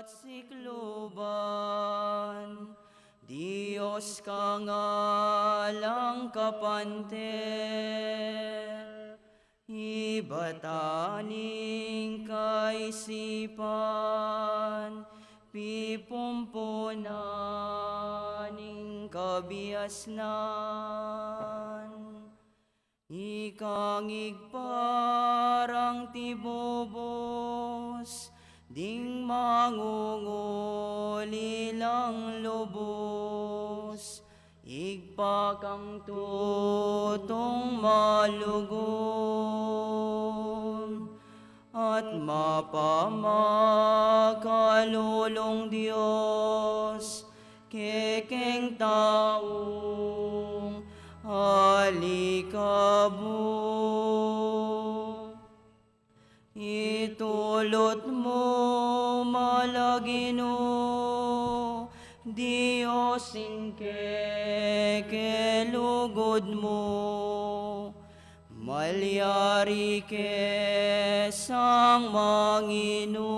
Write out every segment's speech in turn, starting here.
sikluban. Diyos ka nga lang kapante, ibataning kaisipan, pipumpunaning kabiasnan. Ikang igparang tibubos, ding mangungulilang lubos, igpakang tutong malugon, at mapamakalulong Diyos, kekeng taong alikabo. Itulot mo malagino, Diyos kelugod mo, malyari kesang mangino,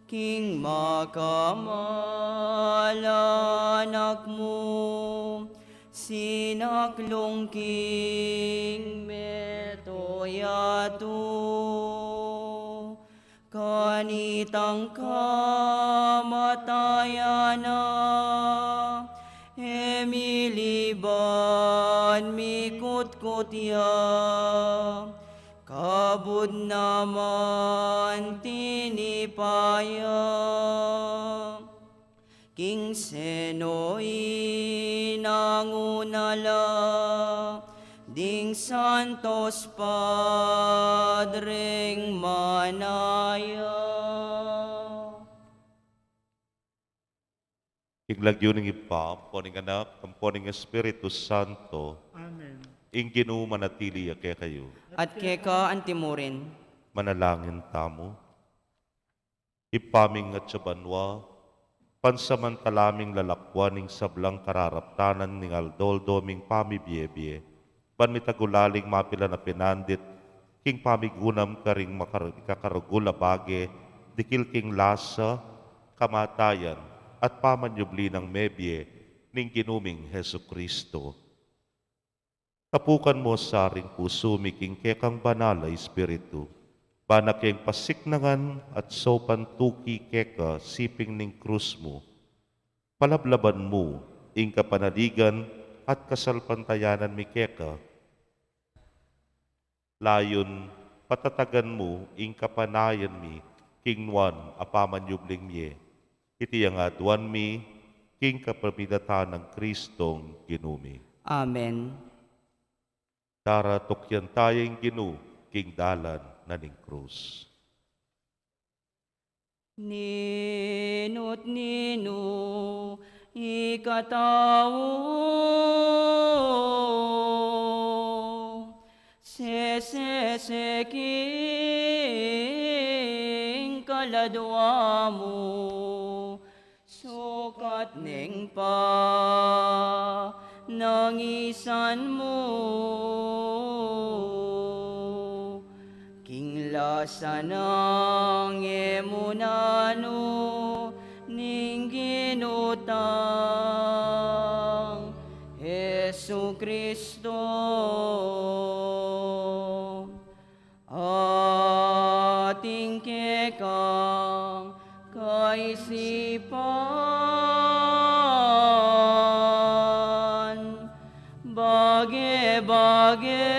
king makamalanak mo, sinaklong king metoyato, kanitang kamatayana, emiliban mikutkutya, kabud naman tinipaya, king senoy nangunala, ding Santos Padreng manaya. Iglagyo ng ipa, poning anak, poning Espiritu Santo, Amen. ing ginumanatili ake kayo. At keka antimurin, Manalangin tamo. Ipaming at sabanwa, pansamantalaming lalakwaning sablang kararaptanan ning aldoldoming pamibiyebye, panmitagulaling mapila na pinandit, king pamigunam karing makakarugula bage, dikil king lasa, kamatayan, at pamanyubli ng mebye, ning ginuming Hesu Kristo. Tapukan mo sa ring puso miking kekang banal ay Espiritu, banak yung pasiknangan at sopan tuki keka siping ning krus mo. Palablaban mo, ing kapanaligan at kasalpantayanan mi keka. Layon, patatagan mo, ing kapanayan mi, king nuan apamanyubling miye. Iti ang aduan mi, king kapabidatan ng Kristong ginumi. Amen. Tara tukyan tayong ginu, king dalan na ning krus. Ninut nino ikatao, seseseking kaladwa mo, sukat ning pa nangisan mo, king lasa ng emunano ning ginutang Hesu Kristo, ating kekang kaisipan, bage-bage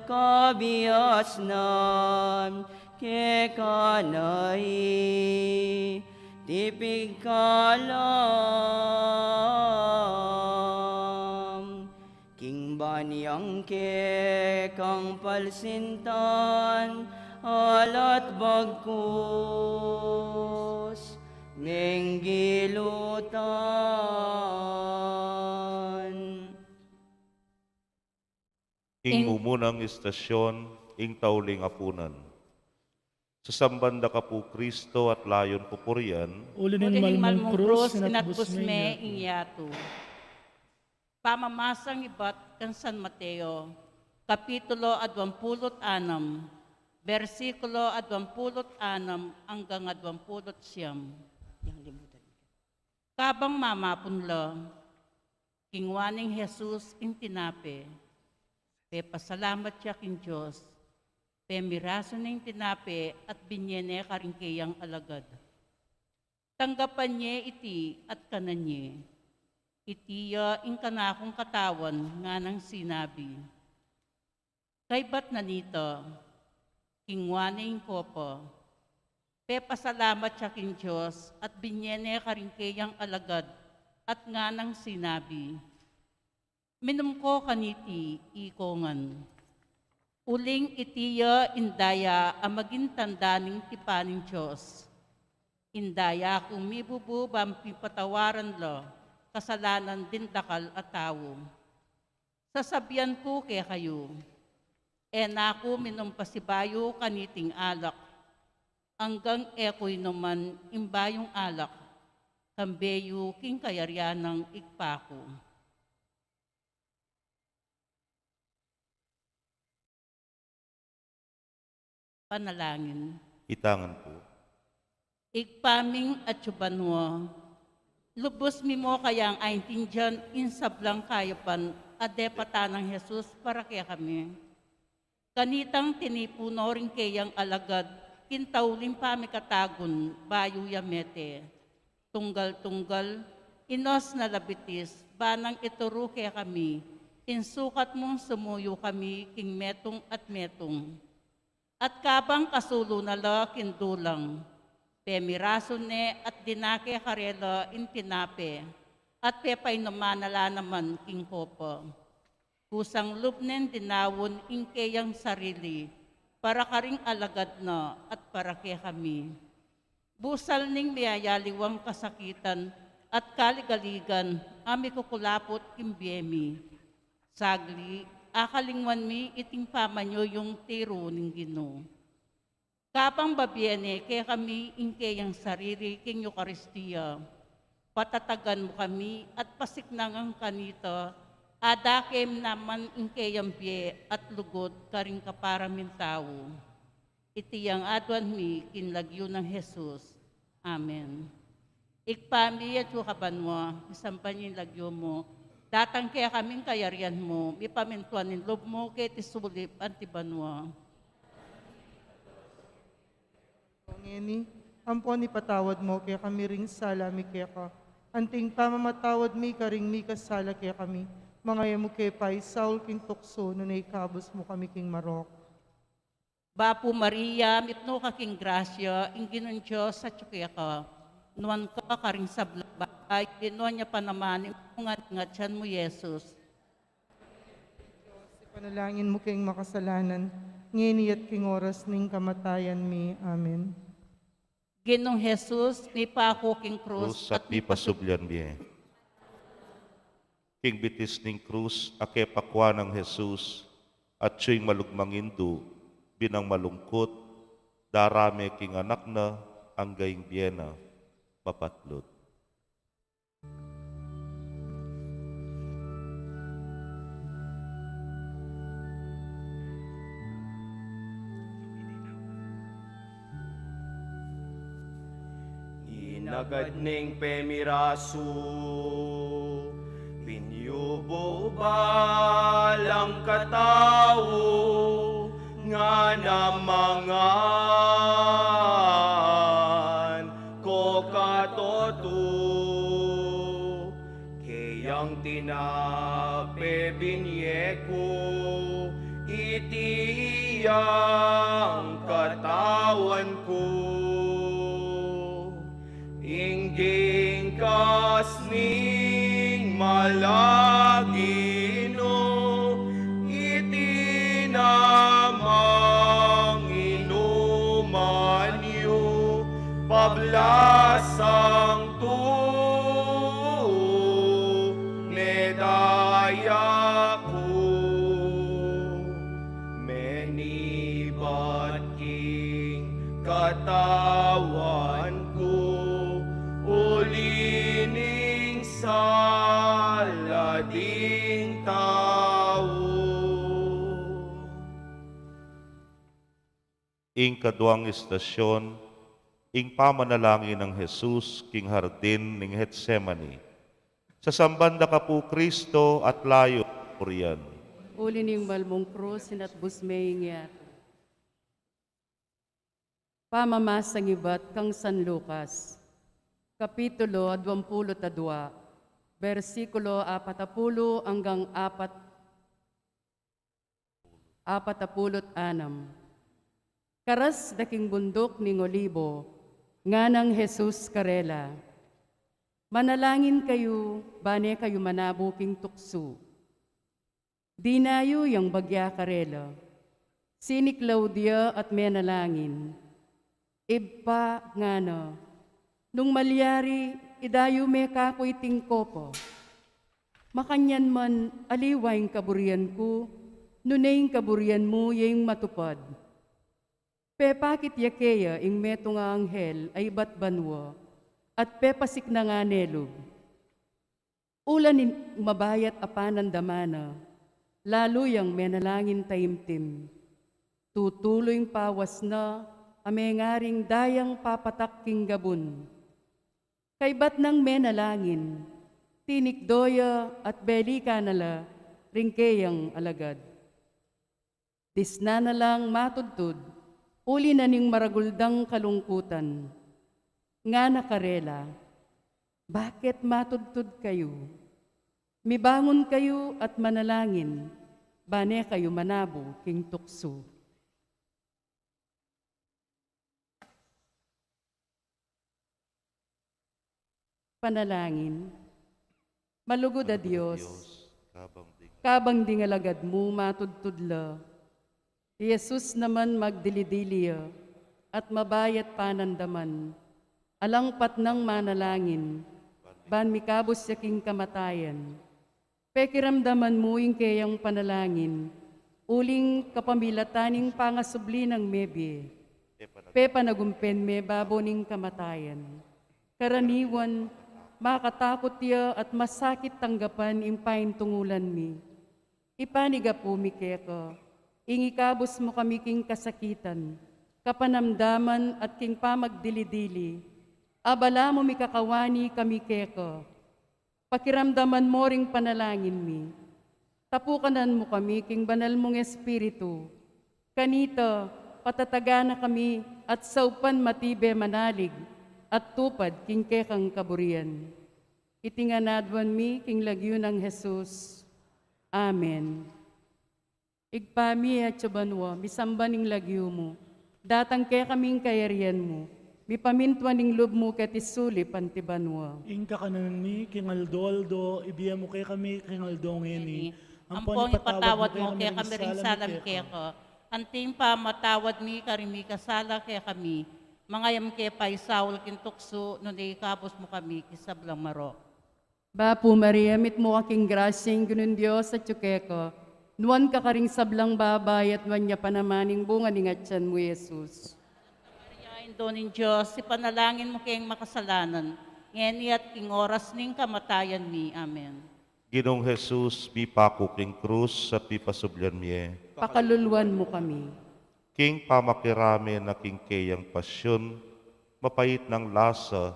kabiasnan, kekanay tipig kalam, king banyang kekang palsintan, alat bagkus ning gilutan. Ing umunang istasyon, ing tauling apunan. Sa sambanda ka po Kristo at layon pupurian, Ulinin malmong krus, sinatbus me me inyato. Pamamasang ibat kan San Mateo, Kapitulo 26, versikulo 26 hanggang 29. Yang libutan. Kabang mamapunlo, kingwaning Jesus in tinape, pe pasalamat siya king Diyos, pe miraso ning tinape at binyene karingkeyang alagad. Tanggapan niya iti at kananye, itiya ing kanakong katawan nga nang sinabi. Kay ba't nanito, kingwaning kopo, pe pasalamat siya king Diyos at binyene karingkeyang alagad at nga nang sinabi. Minum ko kaniti ikongan. Uling itiya indaya ang maging tanda ng tipaning Diyos. Indaya kung mibububang pipatawaran lo, kasalanan din dakal at tao. Sasabihan ko kay kayo, naku minum pasibayo kaniting alak, hanggang eko'y naman imbayong alak, kambeyo king kayaryan ng igpako. Panalangin. Itangan po. Igpaming at subanwa, lubos mi mo kayang aintindihan insablang kayapan ade patanang Jesus para kaya kami. Kanitang tinipuno rin kayang alagad, kintaulim pa mi katagun, bayo yamete. Tunggal-tunggal, inos na labitis, banang ituro kaya kami, insukat mong sumuyo kami, king metong at metong. At kabang kasulo na la kindulang, pemiraso ne at dinake karela intinape, at pepay namanala naman king kopo. Kusang lubnen dinawon ingkeyang sarili, para karing alagad na at para kay kami. Busal ning miyayaliwang kasakitan at kaligaligan, ami kukulapot kimbiyemi. Sagli, akalingwan mi iting pamanyo yung tiro ning Ginoo. Kapang babiene, kaya kami ingkeyang sarili king Eucharistia. Patatagan mo kami at pasiknangang kanito, adakem naman ingkeyang biye at lugod karing kaparamin tao. Itiyang adwan mi kinlagyo ng Jesus. Amen. Ikpami at yukaban mo, isampan yung lagyo mo, datang kaya kaming kayarian mo, ipamintuan ng lob mo, kaya tisulip antibanwa. Ngeni, ampon ipatawad mo kaya kami ring salami kaya ka. Anting pamamatawad mi karing mi kasala kaya kami. Mga yamo kay pay, Saul king tukso, nunay kabos mo kami king marok. Bapo Maria, mitno ka king grasya, inginon Diyos sa tsukya ka. Nuan ka karing sablabay, inuan niya pa naman, ingat mo Yesus. Panalangin mo king makasalanan, ngeni at king oras ning kamatayan mi. Amen. Ginong Jesus, ni pa ako king Krus krus at di pasublyan biye. King bitis ning krus, ake pakwa ng Jesus, at siya'y malugmangindu, binang malungkot, darame king anak na, ang gaing biyena, papatlot. Inagad ning pemiraso, pinyubo balang katao, nga namangan ko katoto, kayang tinape binyeko, itiyang katawan ko. Ingging kasning malagino, itinamang inuman yu, pablasang tu, nedaya ko. Menibat king katawan ko, ulining salading tao. ing kaduang istasyon, ing pamanalangin ng Jesus, king hardin ning Getsemani. Sa sambanda ka po, Kristo, at layo puriyan. Uli ning malmong krus, sinatbus may ingyat. Pamamasang ibat kang San Lucas, Kapitulo 22, versikulo 40 hanggang 46. Karas daking bundok ning Olibo, nga ng Jesus karela. Manalangin kayo, bane kayo manabuking tukso. Dinayo yang bagya karela. Sini Claudia at menalangin. Ibpa nga no. Nung malyari, idayo me kako'y tingkopo. Makanyan man aliwayng kaburian ko, nunayng kaburian mo yung matupad. Pepakit yakeya ing meto nga anghel ay batbanwa, at pepasik na nga nelog. Ulan mabayat apanan damana, lalo yang menalangin taimtim. Tutuloy pawas na, amengaring dayang papatak king gabun. Kaybat ng menalangin, tinikdoya at beli kanala, ringkeyang alagad. Disna na lang matudtud, uli na ning maraguldang kalungkutan. Nga nakarela, bakit matudtud kayo? Mibangon kayo at manalangin, bane kayo manabo king tukso. Panalangin. Malugod a Diyos, kabang dingalagad mo matudtudla. Jesus naman magdilidiliya at mabayat panandaman. Alangpat ng manalangin, ban mikabos yaking kamatayan. Pekiramdaman mo yung kayang panalangin, uling kapamilataning pangasubli ng mebye. Pepanagumpen me baboning kamatayan. Karaniwan, makatakot ya at masakit tanggapan impain tungulan mi. Ipaniga po mi keko, ingikabos mo kami king kasakitan, kapanamdaman at king pamagdili-dili. Abala mo mi kakawani kami keko, pakiramdaman mo ring panalangin mi. Tapukanan mo kami king banal mong espiritu. Kanito, patataga na kami at saupan matibe manalig, at tupad king kekang kaburian. Itinganadwan mi king lagyo ng Jesus. Amen. Igpami at sabanwa, misambaning lagyo mo, datang ke kaming kayarian mo, mipamintwan ning lub mo ket isuli pantibanwa. Ing kakanan mi, kinaldoldo, ibiya mo kay kami, kinaldong ini. Ampong ipatawad mo kaya kami rin salam kaya ko. Anting pa matawad mi karimi kasala kaya kami. Mangayam kaya pa'y Saul kintukso, nunay kapos mo kami kisablang maro. Bapu Maria, mit mo aking grasyeng gunun Diyos at tsukeko, nuwan ka karing sablang babay at nuwan niya panamaning bunga ni ngatsan mo, Jesus. Mariain doon ng Diyos, ipanalangin mo kayang makasalanan, ngeni at king oras ning kamatayan mi. Amen. Ginong Jesus, bipako king krus at bipasublyan miye. Pakaluluan mo kami. King pamakirami na king kayang pasyon, mapait ng lasa,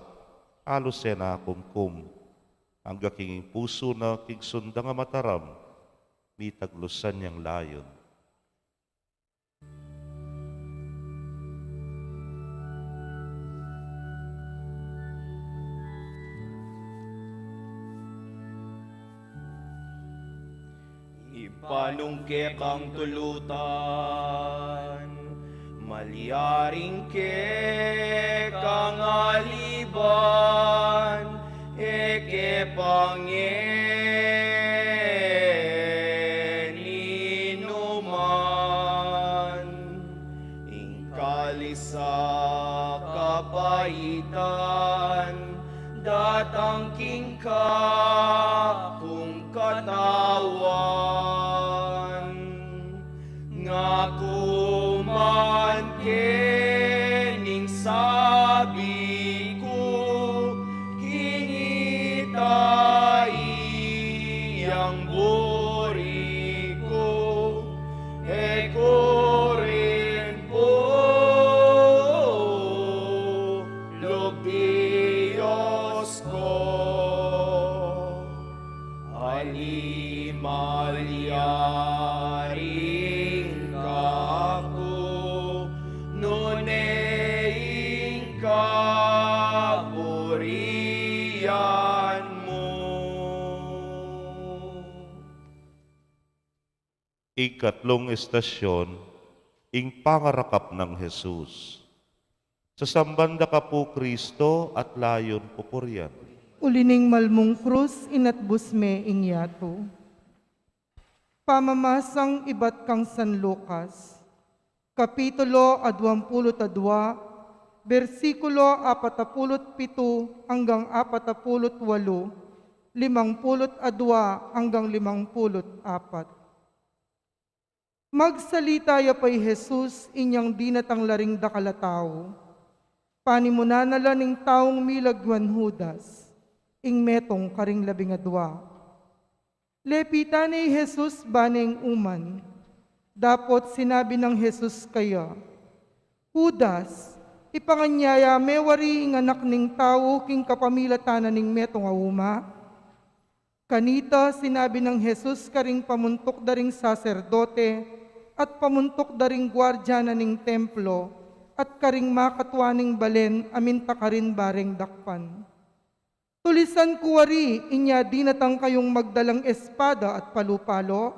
alusena kumkum. Ang king puso na king sundang mataram, mitaglusan niyang layon. Ipanungke kang tulutan, malyaring ke kang aliban, eke pangeninuman, ingkalisa kapaitan, datang kingka kung katawan, ngako man kening sabi ko, hinitai ang buri ko, eko rin po Ikatlong estasyon, ing pangarakap ng Jesus. Sa sambanda ka po Kristo at layon pupuryan. Ulining malmong krus inatbus me ingyato. Pamamasang ibat kang San Lucas, Kapitulo 22, versikulo 47 hanggang 48, 52 hanggang 54. Magsalita ya pa'y Jesus inyang dinatang laring dakalatao. Panimunanala ning taong milagwan Judas, ing metong karing 12. Lepita ni Jesus baneng uman. Dapot sinabi ng Jesus kaya, Judas, ipanganyaya mewari ing anak ning tao king kapamilatanan ning metong auma. Kanita sinabi ng Jesus karing pamuntok daring saserdote at pamuntok daring gwardiya ning templo at karing makatwaning balen aminta karin bareng dakpan. Tulisan kuwari inya dinatang kayong magdalang espada at palupalo.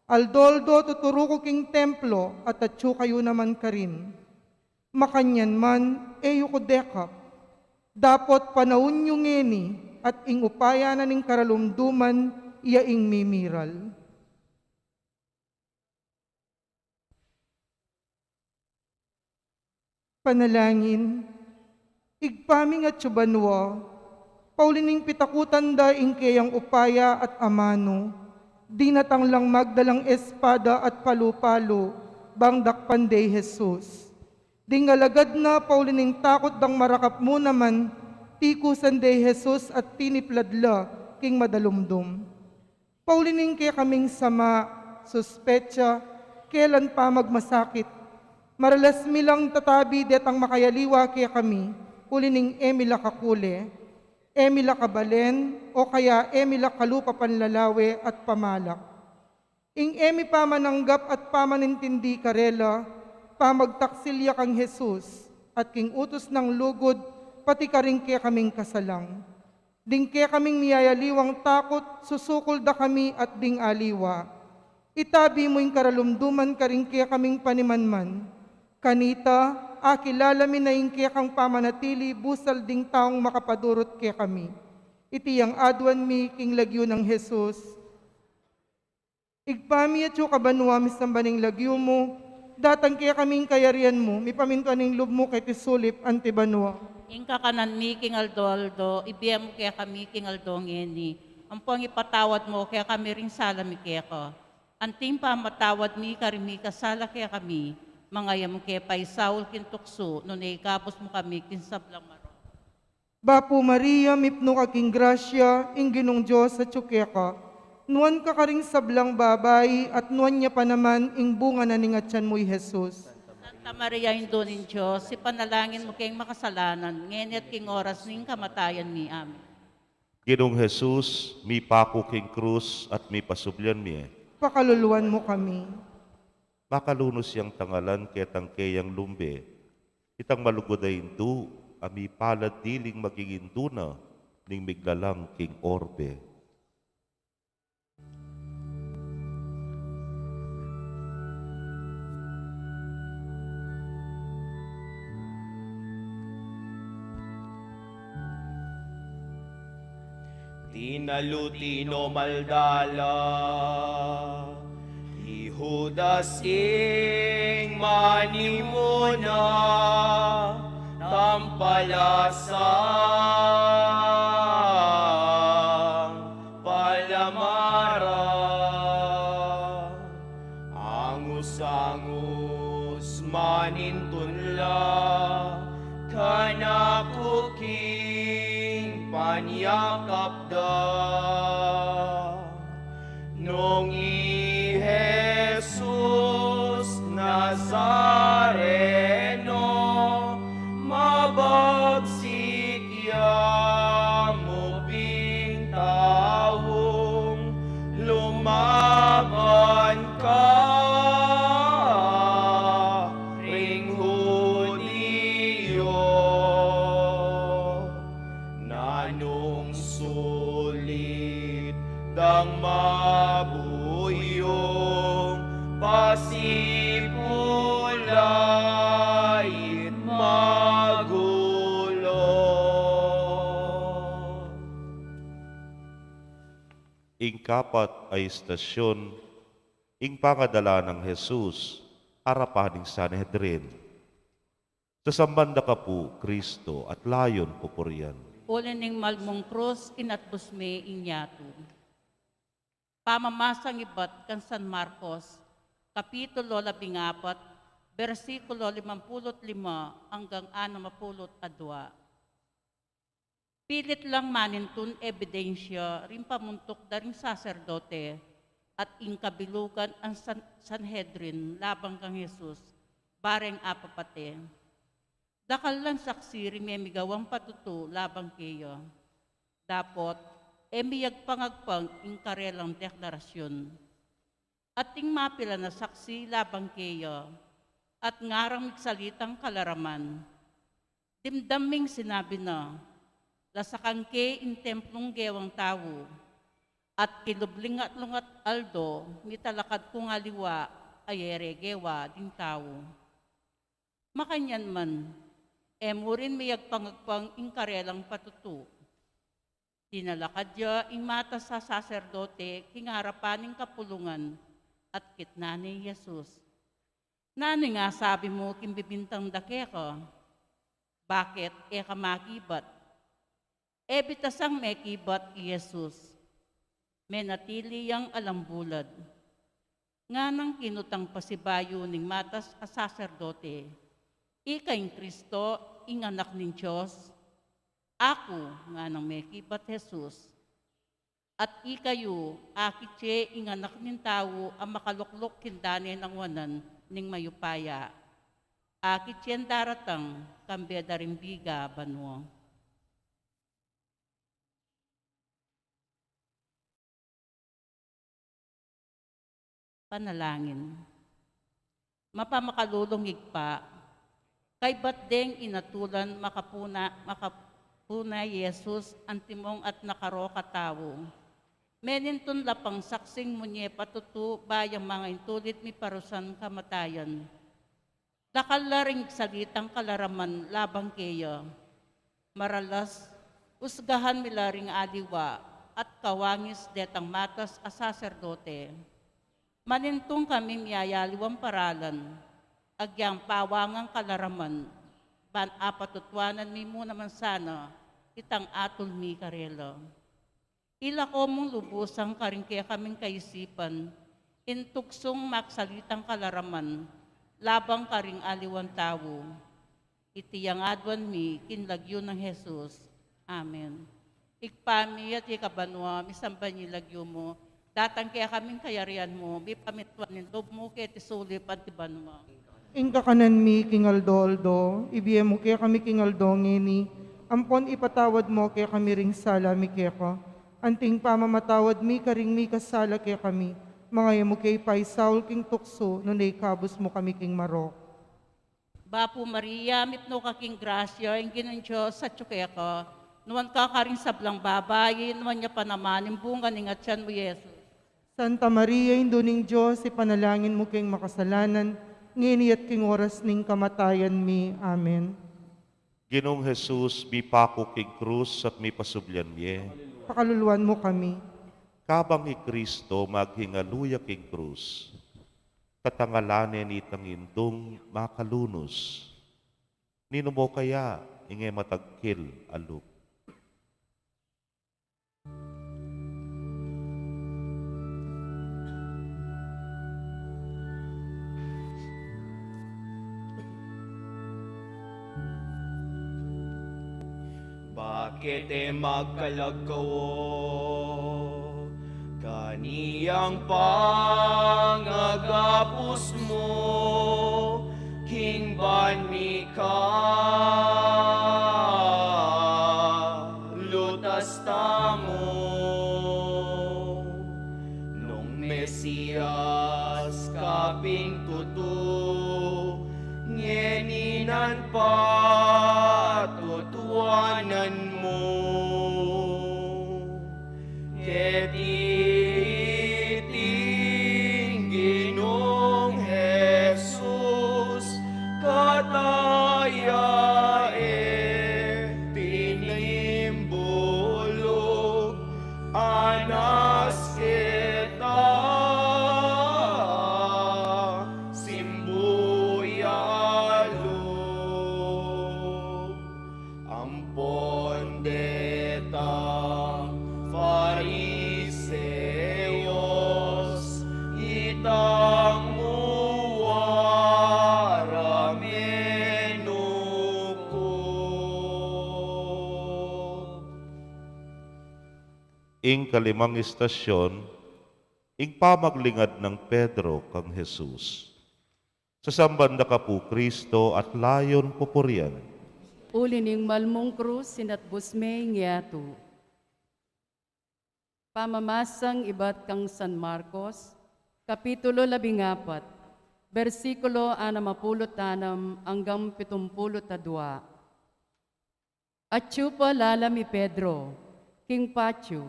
Aldoldo tuturo ko king templo at atyo kayo naman karin. Makanyan man eyo ko dekap. Dapot panahon yung ngeni at ing upaya na ning karalumduman iya ing mimiral. Panalangin, igpaming at subanwa, paulining pitakutan da ing kayang upaya at amano, dinatang lang magdalang espada at palupalo, bangdak panday Jesus. Dingalagad na paulining takot dang marakap mo naman, tikusan day Jesus at tinipladla king madalumdum. Paulining kaya kaming sama, suspetsa, kailan pa magmasakit, maralas milang tatabi detang makayaliwa kaya kami, ulining emila kakule, emila kabalen, o kaya emila kalupa panlalawe at pamalak. Ing emi pamananggap at pamanintindi karela, pamagtaksilya kang Jesus, at king utos ng lugod, pati ka rin kaya kaming kasalang. Ding kaya kaming niyayaliwang takot, susukol da kami at ding aliwa. Itabi mo yung karalumduman ka rin kaya kaming panimanman. Kanita, akilala mi na yung kaya kang pamanatili, busal ding taong makapadurot kaya kami. Iti yang adwan mi king lagyo ng Jesus. Igpami at yung kabanwa mi sambaning lagyo mo, datang kaya kaming kayarian mo, mi pamintuan ng lub mo kay tisulip antibanwa. Ing kakanan mi king Aldoldo, ibiyam mo kaya kami king Aldongeni. Ang pang ipatawad mo kaya kami ring sala mi kaya ko. Anting pa matawad mi karimi kasala kaya kami. Mga yam kaya pa'y Saul kintukso, no naikapos mo kami kinsablang maro. Bapo Maria, mipno ka king grasya, ing ginong Diyos sa tsukeka. Nuan ka karing sablang babay, at nuan niya pa naman ing bunga na ningatyan mo'y Jesus. Santa Maria, Indo nin Diyos, si panalangin mo kayong makasalanan, ngayon at king oras ning kamatayan mi. Amen. Ginong Jesus, mi pako king krus at mi pasublyan mi. Pakaluluan mo kami. Makalunos yang tangalan ketang kayang lumbe. Itang malugoday indu, ami palad diling magiging duna, ning miglalang king orbe. Tinalutino maldala, Judas ing manimuna, tampalasang palamara. Angus-angus manintunla, kanakuking panyakapda. Nung Jesus Nazareno, mabagsik yamuping taong lumaban ka ring Hudiyo. Nanong sulit ikapat ay istasyon, ing pangadala ng Jesus, arapaning Sanhedrin. Sa sambanda ka po, Kristo, at layon pupurian. Ulining malmong krus, inatbus me inyatu. Pamamasang ibat kan San Marcos, Kapitulo 14, versikulo 55 hanggang 62. Pilit lang manintun ebidensya rin pamuntok daring saserdote at ingkabilugan ang Sanhedrin labang kang Jesus, bareng apapate. Dakal lang saksi rin may migawang patutu labang kayo. Dapot, emiyag pangagpang ingkarelang deklarasyon. At ting mapila na saksi labang kayo, at ngarang migsalitang kalaraman. Dimdaming sinabi na, lasakang ke in templong gewang tao, at kilubling at lungat aldo, mitalakad kong aliwa, ayere gewa din tao. Makanyan man, emurin mayag pangagpang ingkarelang patutu. Tinalakad ya ing mata sa saserdote kingarapaning kapulungan at kitna ni Jesus. Nani nga sabi mo kimbibintang dake ka? Bakit e ka makibat? E bitasang may kibat Jesus. May natili yang alambulad. Nga nang kinutang pasibayo ning matas a saserdote. Ikaing Kristo, ing anak ng Diyos. Ako nga nang may kibat Jesus. At ikayo, akitse ing anak ng tao ang makaluklok kindane ng wanan ning mayupaya. Akitse ang daratang kambeda rin biga banwa. Panalangin. Mapamakalulong igpa, kay batdeng inatulan makapuna Jesus antimong at nakaroka tao. Menintun lapang saksing munye patutu bayang mga intulit mi parusan kamatayan. Dakal laring salitang kalaraman labang keya. Maralas, usgahan milaring aliwa at kawangis detang matas a saserdote. Manintong kami miyayaliwang paralan, agyang pawangang kalaraman, ban apatutwanan mi mo naman sana, itang atul mi karelo. Ila ko mong lubusang karing kaya kaming kaisipan, intuksong maksalitang kalaraman, labang karing aliwan tao. Itiyang adwan mi, kinlagyo ng Jesus. Amen. Ikpami at ikabanwa, misamba nilagyo mo, datang kaya kaming kayarian mo, mi pamitwan ng loob mo kaya tisulip at ibanwa. Ingka kanan mi kingaldo-aldo, ibiye mo kaya kami kingaldo ngini, ampon ipatawad mo kaya kami ring sala mi kaya ka. Anting pamamatawad mi karing mi kasala kaya kami, mga mo kay pay Saul king tukso, nunay kabus mo kami king marok. Bapo Maria, mitno ka king grasya, ang ginan Diyos sa tsukaya ka, nuwan ka karing sablang babayin, nuwan niya panamanin bunga ning atyan mo Jesus. Santa Maria, induning Diyos, ipanalangin mo king makasalanan, ngini at king oras ning kamatayan mi. Amen. Ginong Jesus, mi pako king krus at mi pasublyan miye. Pakaluluan mo kami. Kabang ni Kristo maghingaluya king krus, katangalanen itang indong makalunos. Nino mo kaya inge matagkil aluk. Bakit magkalagawo kaniyang pangagapos mo hingban mi ka lutas tamo nung Mesiyas kaping tutu ngeninan patutuanan mo ketiting Ginong Jesus kataya tinimbulog anas ke Ing kalimang istasyon, ing pamaglingad ng Pedro kang Jesus. Sa sambanda ka po, Kristo, at layon pupurian. Uli ning malmong krus sinatbus may ngiyatu. Pamamasang ibat kang San Marcos, Kapitulo 14, versikulo 66 hanggang 72. At pa lalami Pedro, King Pachu,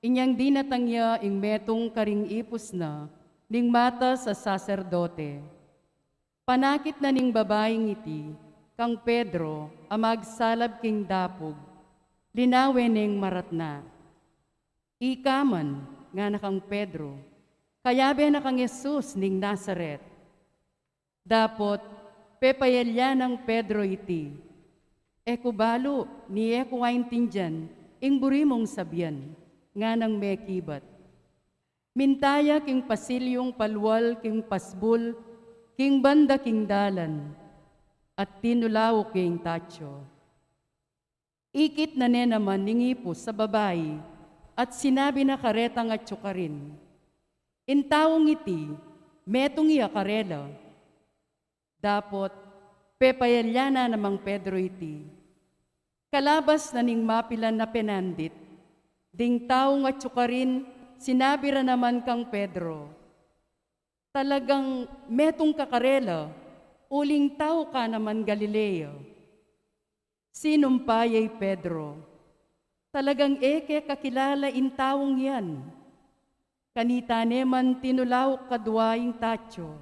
inyang dinatangya ing metong karing ipos na, ning mata sa saserdote. Panakit na ning babaeng iti, kang Pedro, amagsalab king dapog, linawen ning maratna. Ikaman, nga na kang Pedro, kayabe na kang Jesus ning Nazaret. Dapot, pepayalya ng Pedro iti, ekubalo ni ekuwaintinjan, ing buri mong sabyan, nga nang mekibat. Mintaya king pasilyong palwal king pasbul, king banda king dalan, at tinulaw king tacho. Ikit na ne naman ningipos sa babae, at sinabi na karetang at tsukarin. Intawong iti, metong iya karela. Dapot, pepayalya na namang Pedro iti. Kalabas na ning mapilan na penandit, ding taong at tsukarin, sinabi ra naman kang Pedro, talagang metong kakarela, uling tao ka naman Galileo. Sinumpayay Pedro, talagang eke kakilala in taong yan. Kanita neman tinulaw kadwaing tacho.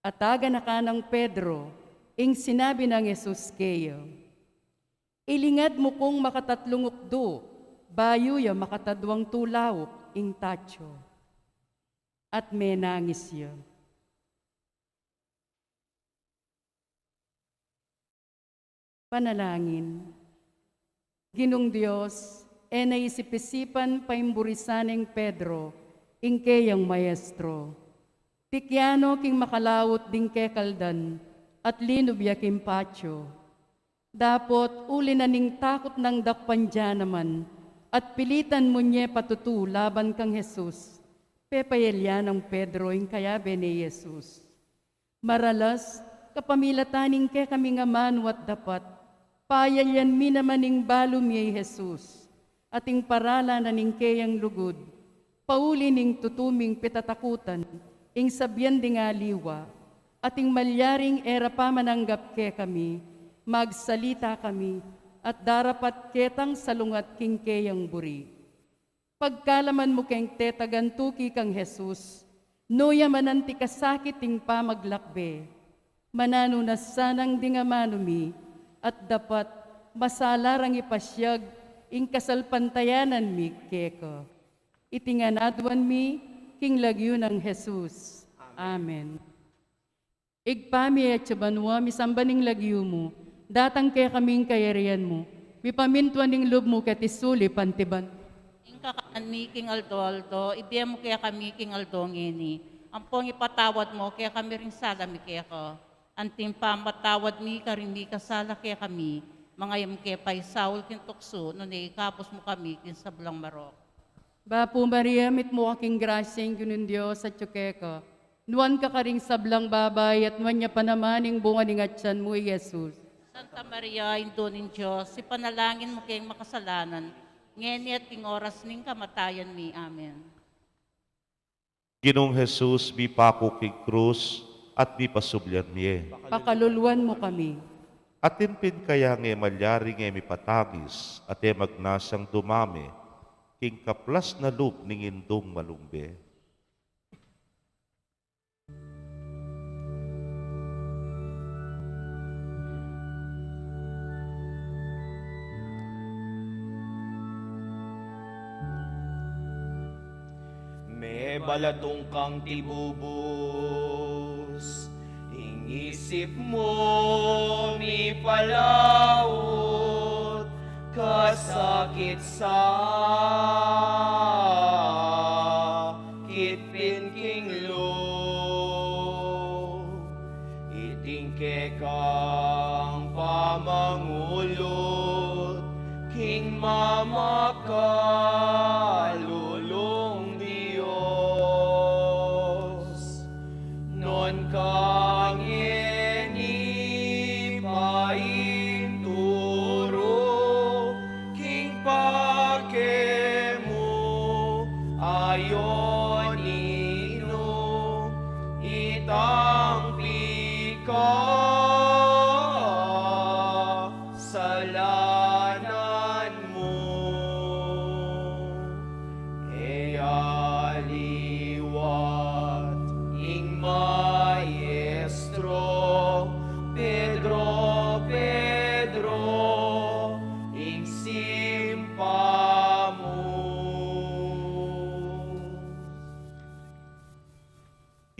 Ataga na ka ng Pedro, ing sinabi ng Jesus kayo, ilingad mo kong makatatlong ukdo, bayo ya makatadwang tulaw, ing tacho. At menangis siya. Panalangin. Ginong Diyos, naisip-isipan paimburisaning Pedro, ing kayang maestro. Tikyano king makalawot ding kekaldan, at linubya king pacho. Dapot uli na ning takot ng dakpan dyan naman, at pilitan mo niya patutu laban kang Jesus. Pepayelya ng Pedro ing kayabe ni Jesus. Maralas, kapamilataning ke kami nga manwat dapat, payalyan mi naman ing balum yay Jesus, ating parala na ning kayang lugod, pauli ning tutuming pitatakutan, ing sabyan ding aliwa, ating malyaring era pa mananggap ke kami, magsalita kami, at darapat ketang salungat king kayang buri. Pagkalaman mo keng tetagantuki kang Jesus, noya mananti kasakit ting pamaglakbe, manano na sanang dingamanumi, at dapat masalarang ipasyag ing kasalpantayanan mi keko. Itinganadwan mi king lagyo ng Jesus. Amen. Igpami at sabanwa, misambaning lagyo mo, datang kaya kaming kayarian mo, mipamintuan ning loob mo katisuli pantiban. Ing kakaan mi king Aldo, ibiyam mo kaya kami king Aldo ngini. Ang pong ipatawad mo, kaya kami rin sala mi kaya ko. Anting pamatawad mi, karing mi kasala kaya kami, mga yam kaya pa'y Saul king tukso, nung ikapos mo kami kin sablang marok. Bapo Maria, mit mo aking grasyeng gunun Diyos at tsukeka. Nuan ka karing sablang babay at nuan niya pa naman ing bunga ning atyan mo, Jesus. Santa Maria, Indo ning Diyos, ipanalangin mo kayong makasalanan, ngeni at king oras ning kamatayan mi. Amen. Ginong Jesus, mi pako kay krus, at mi pasublyan miye. Pakaluluan mo kami. At tinpin kaya nge malyari nge mi patagis, at magnasang dumami, king kaplas na loop ning indong malumbe. May balatong kang tibubos, ingisip mo mi palawot, kasakit sa kitpin king lo. Itingke kang pamangulot, king mamaka.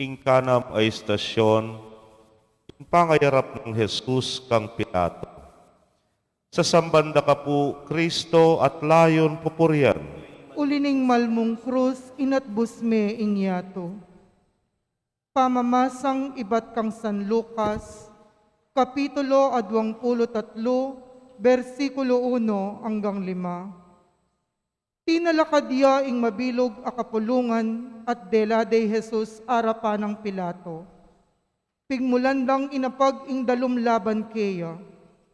ing kanam ay istasyon, ing pangayarap ng Jesus kang Pilato. Sa sambanda ka po, Kristo at layon pupuryan. Ulining malmong krus, inatbus me ingyato. Pamamasang ibat kang San Lucas, Kapitulo 23, versikulo 1 hanggang 5. Tinalakadya ing mabilog a kapulungan at dela de Jesus arapan ng Pilato. Pigmulandang inapag ing dalum laban keya,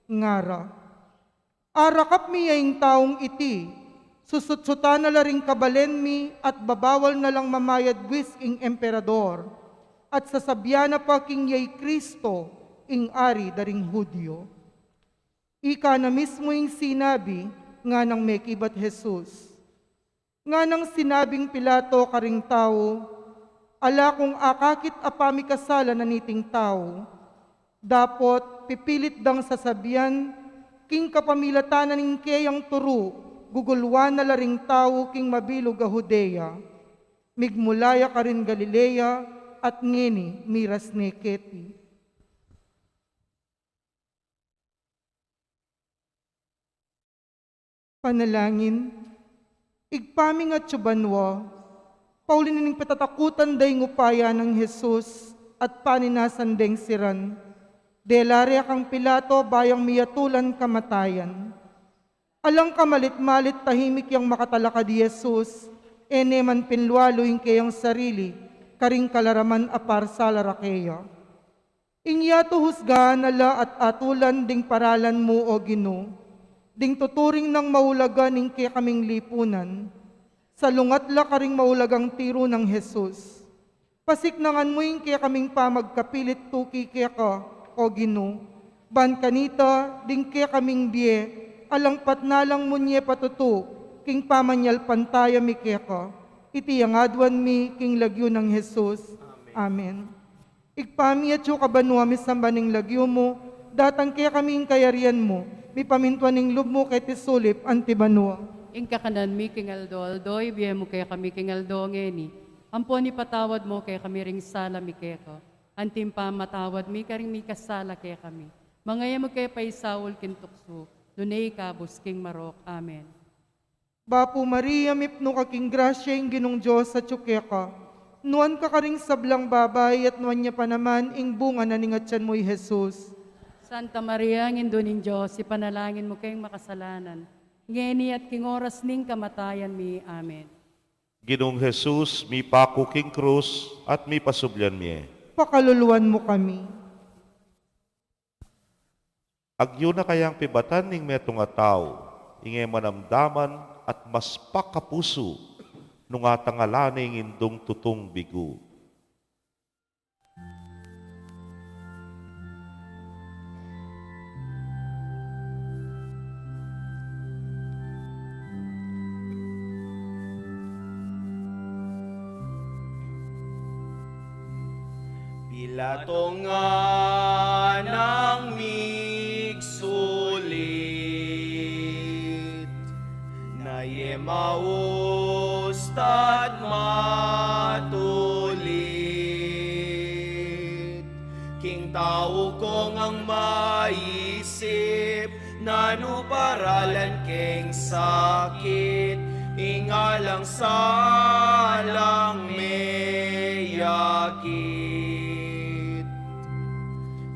ngara. Arakap mi ing taong iti, susutsutan na laring kabalen mi at babawal na lang mamayad wis ing emperador, at sasabyan na pa king yay Kristo, ing ari daring Hudyo. Ika na mismo ing sinabi, nga nang mekibat Jesus. Nga nang sinabing Pilato karing tao, ala kung akakit apami kasala na niting tao, dapot pipilit dang sasabihan, king kapamilatanan ning kayang turu, gugulwan na laring tao king mabilog a Judea, migmulaya ka rin Galilea, at ngini miras neketi. Panalangin, igpaming at tsubanwa, paulinining patatakutan day ngupaya ng Jesus at paninasan deng siran, delarya kang Pilato bayang miyatulan kamatayan. Alang kamalit-malit tahimik yang makatalaka di Jesus, eneman pinlualo yung kayang sarili, karing kalaraman apar sa larakeya. Ingyato husgahan ala at atulan ding paralan mo o Gino, ding tuturing ng maulaga ning kaya kaming lipunan, sa lungatla karing maulagang tiro ng Jesus. Pasiknangan mo yung kaya kaming pamagkapilit tuki kaya ka, o Gino, ban kanita ding kaya kaming biye, alang patnalang mo niya patutu, king pamanyal pantaya mi kaya ka, iti ang adwan mi king lagyo ng Jesus. Amen. Igpami at yung kabanwa mi sambaning lagyo mo, datang kaya kaming kayarian mo, mi pamintuan ning lub mo kay tisulip antibanwa. Ing kakanan mi king Aldo, ibiya mo kaya kami king Aldo ngeni. Ampon ni patawad mo kaya kami ring sala mi kaya ko. Antim pa matawad mi karing mi kasala kaya kami. Mangaya mo kaya pa isawol kintukso, dunay kabus king Marok. Amen. Bapo Maria, mipno ka king grasya ing ginong Diyos sa tsukeka. Nuan ka karing sablang babay at nuan niya pa naman ing bunga na ningatyan mo'y Jesus. Santa Maria, ngindo ning Diyos, ipanalangin mo kayong makasalanan. Ngeni at king oras ning kamatayan mi. Amen. Ginong Jesus, mi pako king krus, at mi pasublyan mi. Pakaluluan mo kami. Agyo na kayang pibatan ning metong ataw, ingay manamdaman, at mas pakapuso nung atangalaning indong tutong bigo. Pilato nga nang migsulit, na Yemaus tad matulit. King tao ko ngang maisip, nanu paralan keng sakit, ingalang salang meyakit.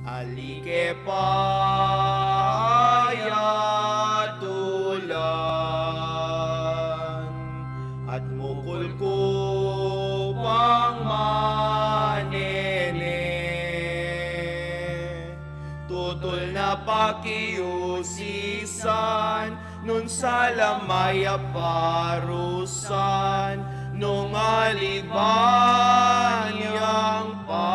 Alike payatulan, at mukul ko pang manene. Tutol na pakiusisan, nun sa lamaya parusan, nung aliban niyang palakuan.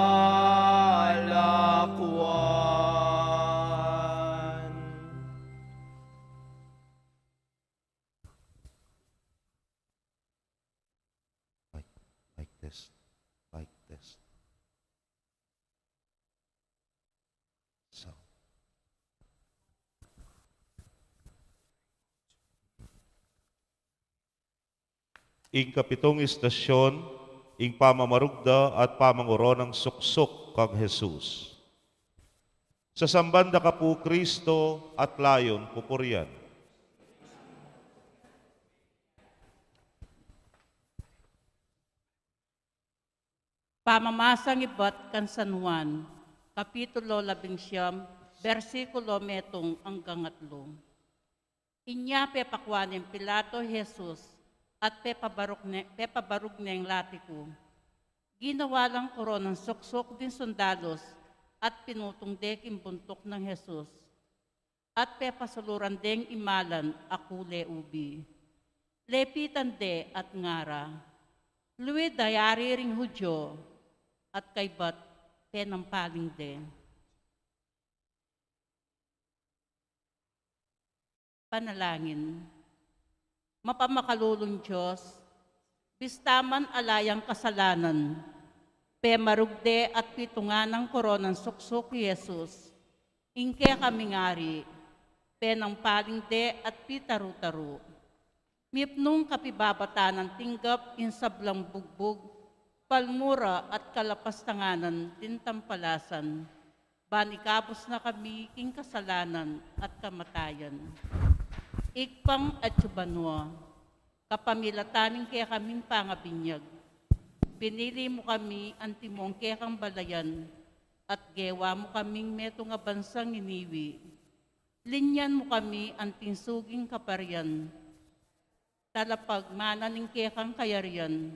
Like this, like this. So. Ing kapitong istasyon, ing pamamarugda at pamanguro ng suksok kang Jesus. Sa sambanda ka po, Kristo, at layon pupurian. Pamamasang ibat kan San Juan, Kapitulo 11, versikulo metong hanggang 3. Inya pepakwanin Pilato Jesus at pepabarug neng latiku. Ginawa lang koronang suksok din sundalos at pinutong deking buntok ng Jesus. At pepasuluran deng imalan akule ubi. Lepitan de at ngara. Luwi dayari ring Hudyo at kaybat penampaling de. Panalangin. Mapamakalulong Diyos, bistaman alayang kasalanan, pemarugde at pitungan ng koronang suksok Jesus, ingke kami ngari, penang paling de at pitaru-taru. Mipnung kapibabata ng tinggap insablang bugbog, palmura at kalapastanganan tintampalasan, banikapos na kami king kasalanan at kamatayan. Ikpang at subanwa, kapamilataning kaya kaming pangabinyag. Pinili mo kami antimong kaya kang balayan, at gewa mo kaming meto nga bansang iniwi. Linyan mo kami anting suging kaparian, talapag mananing kaya kang kayarian.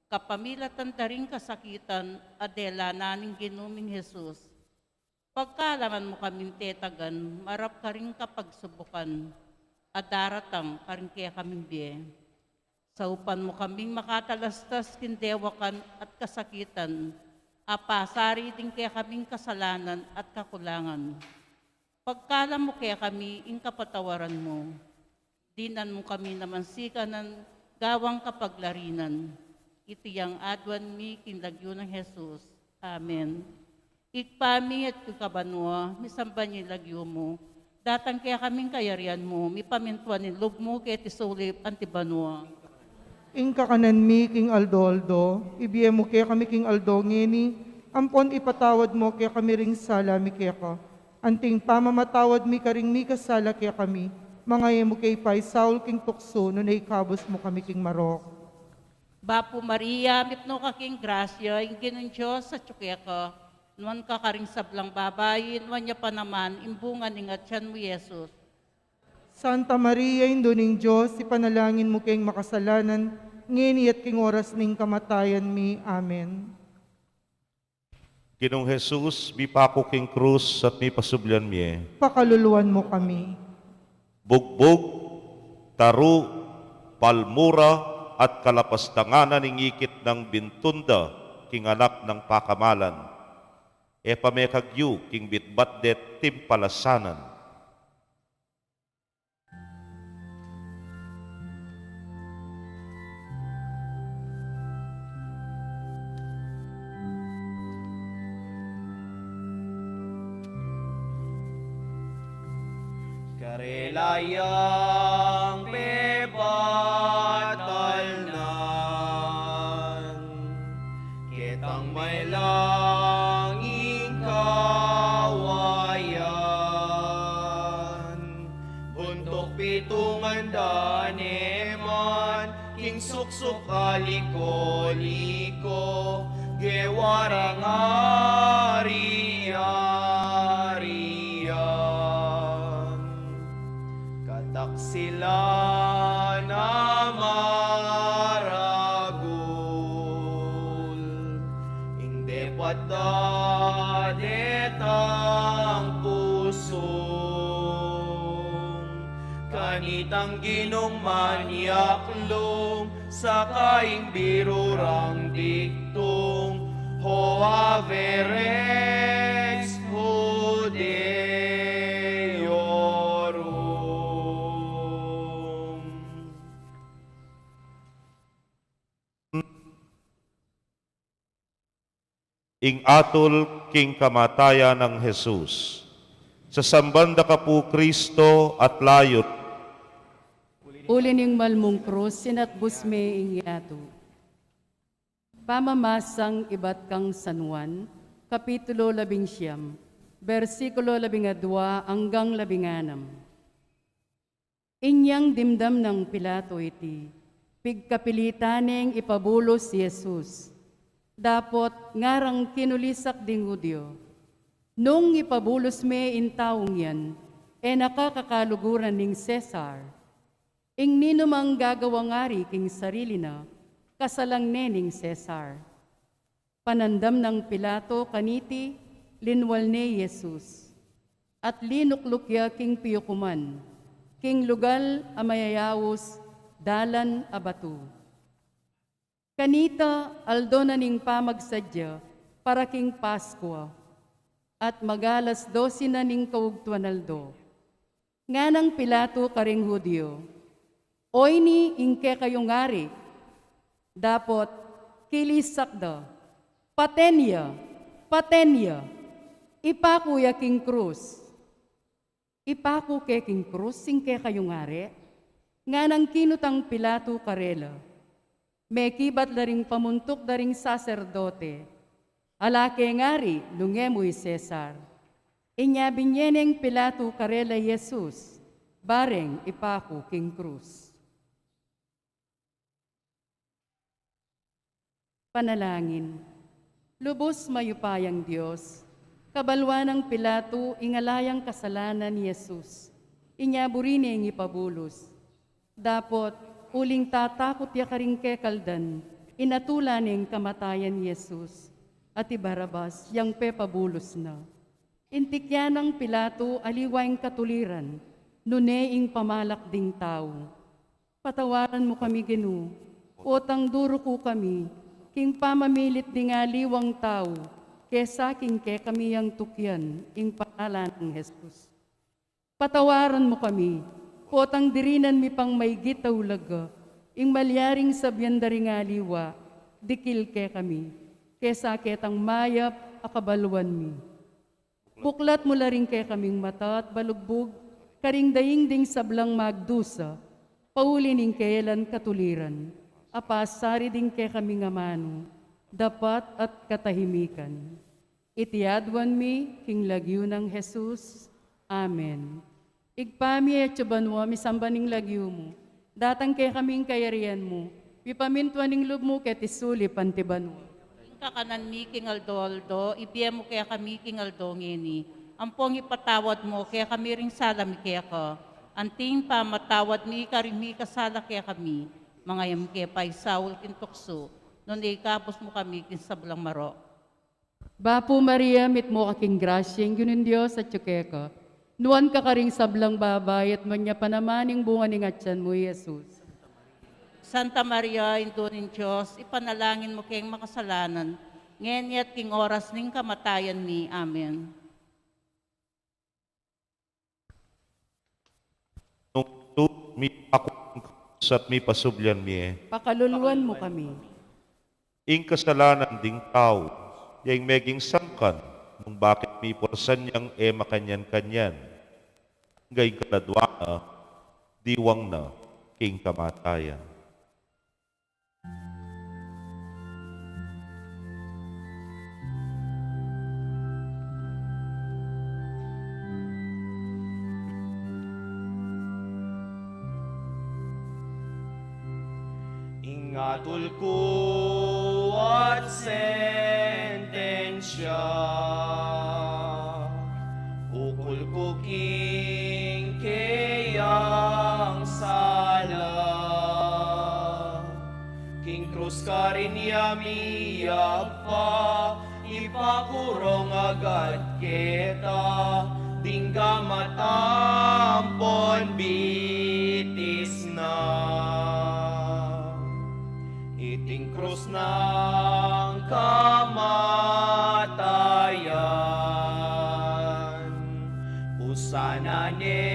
Kapamilatan taring kasakitan, adela naning ginuming Jesus. Pagkalaman mo kaming tetagan, marap ka rin kapagsubukan, at daratang karing kaya kaming biye. Sa upan mo kaming makatalastas kindewakan at kasakitan, apasari din kaya kaming kasalanan at kakulangan. Pagkalam mo kaya kami ing kapatawaran mo, dinan mo kami naman sikanan gawang kapaglarinan. Itiyang adwan mi kinlagyo ng Jesus. Amen. Ikpami at kukabanwa, misamban yung lagyo mo, datang kaya kaming kayarian mo, mipamintuan ni log mo kaya tisulip antibanwa. Ing kakanan mi king Aldo, ibiye mo kaya kami king Aldo ngeni, ampon ipatawad mo kaya kami ring sala mi kaya ka. Anting pamamatawad mi karing mi kasala kaya kami, mga mo kay Pai Saul king tukso, no naikabos mo kami king Marok. Bapo Maria, mipno ka king grasya, ing ginong Diyos sa tsukeka, nuan ka karing sablang babayin, nuan niya pa naman, imbungan ingat siyan mo Jesus. Santa Maria, Induning Diyos, ipanalangin mo kayong makasalanan, ngeni at king oras ning kamatayan mi. Amen. Ginong Jesus, mipako king krus at mipasublyan miye. Pakaluluan mo kami. Bugbog, taru, palmura, at kalapastanganan ng ikit ng bintunda, king anak ng pakamalan. E pamekagyu, king bitbatdet, timpalasanan. Karelayang pebatalnan, kitang may langing kawayan. Buntok pitungan daneman, king suksok aliko-liko, gewarang ari-arian. Katak sila na maragul, hindi patadetang pusong, kanitang ginong manyaklong, sa kaing birurang diktong, Hoa Verex Judeorum. Ing atol king kamatayan ng Jesus. Sa sambanda ka po, Kristo, at layot, Uli ning malmong krus, sinatbus me ing yato. Pamamasang iba't kang San Juan, Kapitulo 11, versikulo 12 hanggang 16. Inyang dimdam ng Pilato iti, pigkapilitaneng ipabulos si Jesus. Dapot ngarang kinulisak ding Hudyo. Nung ipabulos me in taong yan, nakakakaluguran ning Cesar. Ing ninumang gagawang ari king sarili na, kasalang nening Cesar. Panandam ng Pilato kaniti, linwal ni Jesus. At linuklukya king piyukuman, king lugal amayayawos, dalan abatu. Kanita aldo na ning pamagsadya para king Paskwa, at magalas 12 na ning kaugtuan aldo. Nga ng Pilato karing Hudyo, oy ni ingke kayong ngari, dapot kilisakda, patenya, ipakuya king krus. Ipaku ke king krus, singke kayong ngari, nga nang kinutang Pilato karela. May kibat daring pamuntok daring saserdote, alake ngari lungemoy Cesar. Inya binyeneng Pilato karela Jesus, bareng ipaku king krus. Panalangin. Lubos mayupayang Diyos, kabalwa ng Pilato ingalayang kasalanan ni Jesus, inyaburi niyang ipabulos. Dapot, uling tatakot ya karing kekaldan, inatula niyang kamatayan ni Jesus, at ibarabas yang pepabulos na. Intikyan ng Pilato aliwang katuliran, nuneing pamalak ding tao. Patawaran mo kami Ginu, utang duro ko kami, king pamamilit di nga liwang tao, kesa king ke kami yang tukyan, ing pangalan ng Jesus. Patawaran mo kami, potang dirinan mi pang may gitawlaga, ing malyaring sabyan dari nga liwa, dikil ke kami, kesa ketang mayap akabaluan mi. Puklat mo ring ke kaming mata at balugbog, karing daing ding sablang magdusa, pauli ning kelan katuliran. Apasari din ke kami nga mano, dapat at katahimikan. Itiadwan mi, king lagyo ng Jesus. Amen. Igpami at subanwa, misambaning lagyo mo. Datang ke kaming kayarian mo. Pipamintuaning lub mo ket isuli pantibanwa. Kakanan mi king Aldoldo, ibiyem mo kaya kami king Aldo ngeni. Ampong ipatawad mo kaya kami ring salami kaya ka. Anting pamatawad mi karimi kasala kaya kami. Mga yamke pay Saul kintukso, nun ikapos mo kami kinsablang maro. Bapo Maria, mit mo kaking grasyeng yunin Diyos at tsukeka. Nuan ka karing sablang babay at manya panamaning bunga ni ngatsan mo, Jesus. Santa Maria, Indo ng Diyos, ipanalangin mo kayong makasalanan, ngayon at king oras ning kamatayan mi. Amen. Nung tu, mi ako at mi pasubyan mi Pakaluluan mo kami. ing kasalanan ding tao, yang meging sangkan, nung bakit mi porsan niyang makanyan-kanyan. Gayng kaladwa na, diwang na, king kamatayan. Ingatul ko at sentensya, ukol ko king kayang sala, king krus ka rin yamiyag pa, ipakurong agad kita, dingga matampon bitis na. Iting krus ng kamatayan, usana ne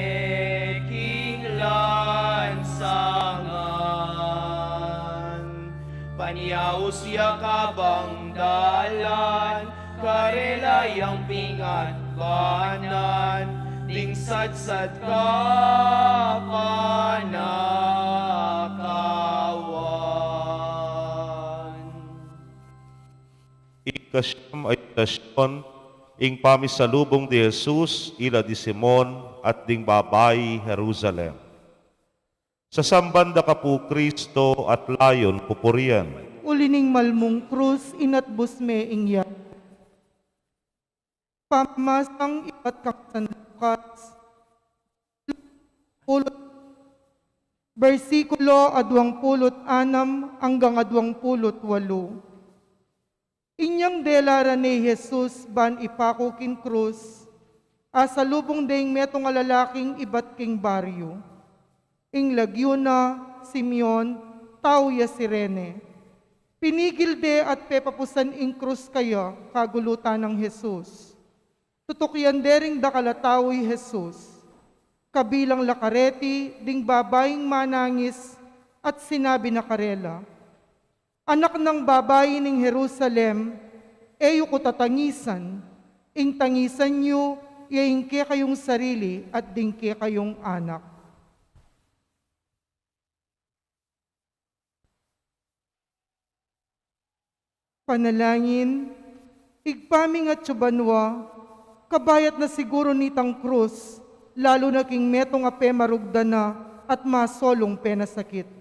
king lansangan, panyaus yakabang dalan, karelayang pingat banan, ding sadsad ka panakawan. ikasyam ay istasyon, ing pamisalubong di Jesus, ila di Simon, at ding babay Jerusalem. Sa sambanda ka po, Kristo, at layon pupurian. Ulining malmong krus, inatbus me ingya. Pamasang ibat kang sandukas. Versikulo 26 hanggang 28. Inyang delara ni Jesus ban ipako kin krus, asalubong ding metong alalaking ibat king baryo. Ing Lagyuna, Simeon, Tauya Sirene. Pinigil de at pepapusan ing krus kaya kagulutan ng Jesus. Tutukyan dering dakalatawi Jesus. Kabilang lakareti, ding babaeng manangis, at sinabi na karela, Anak ng babae ning Jerusalem, eyo ko tatangisan, ing tangisan nyo, yaingke kayong sarili at dingke kayong anak. Panalangin, igpaming at tsubanwa, kabayat na siguro nitang krus, lalo na king metong ape marugdana at masolong penasakit.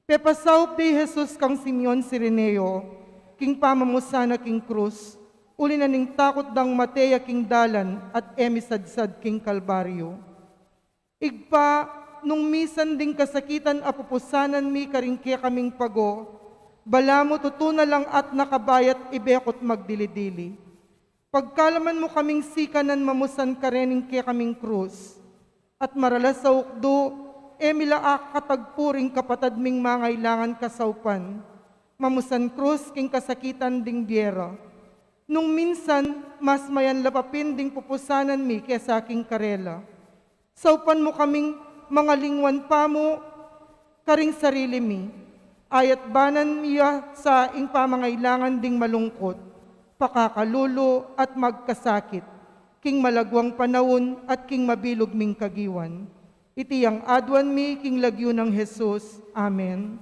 Pepasaup di Jesus kang Simeon Sireneo, king pamamusana king krus, uli na ning takot dang Matea king dalan at emisadsad king Kalbaryo. Igpa, nung misan ding kasakitan apupusanan mi karingke kaming pago, bala mo tutuna lang at nakabayat ibekot magdilidili. Pagkalaman mo kaming sikanan mamusan karening ke kaming krus, at maralas sa ukdo, milaak katagpuring kapatad ming mangailangan kasaupan, mamusan krus king kasakitan ding biera. Nung minsan, mas mayan lapapin ding pupusanan mi kesa aking karela. Saupan mo kaming mga lingwan pa mo, karing sarili mi, ayat banan miya sa ing pamangailangan ding malungkot, pakakalulo at magkasakit, king malagwang panahon at king mabilog ming kagiwan. Iti ang adwan mi king lagyo ng Jesus. Amen.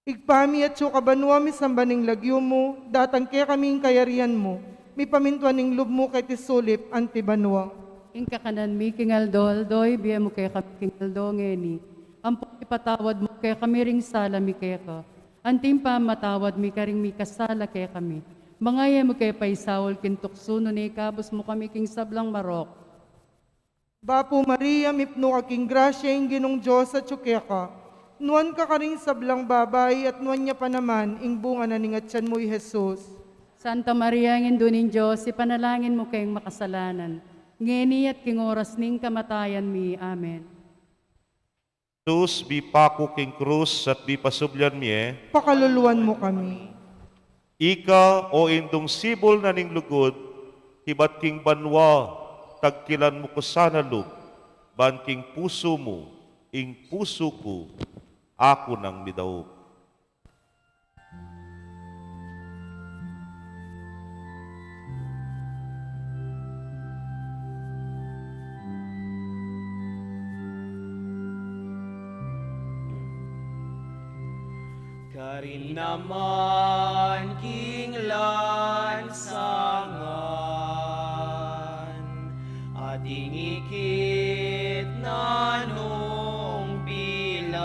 Igpami at sukabanwa mi sambaning lagyo mo, datang kaya kaming kayarian mo, mi pamintuan ning lub mo kay tisulip antibanwa. Ing kakanan mi king aldoldoy, biya mo kay kami king aldongeni. Ampo ipatawad mo kay kami ring sala mi kaya ka. Anting pa matawad mi karing mi kasala kaya kami. Mangaya mo kay paisawol kintuksuno ni kabos mo kami king sablang marok. Bapo Maria, mipno aking grasya ing ginong Diyos at tsukeka. Nuan ka karing sablang babay at nuan niya pa naman ing bunga na ningatsan mo'y Jesus. Santa Maria, ang indunin Diyos, ipanalangin mo kayong makasalanan. Ngeni at king oras ning kamatayan mi. Amen. Jesus, bi pako king krus at bi pasubyan mi Pakaluluan mo kami. Ika o indong sibol na ning lugod, hibat king banwa, tagkilan mo ko sana lug, ban king puso mo, ing puso ko, ako nang midaog. Karin naman king lansangan, at inikit na nung bilan,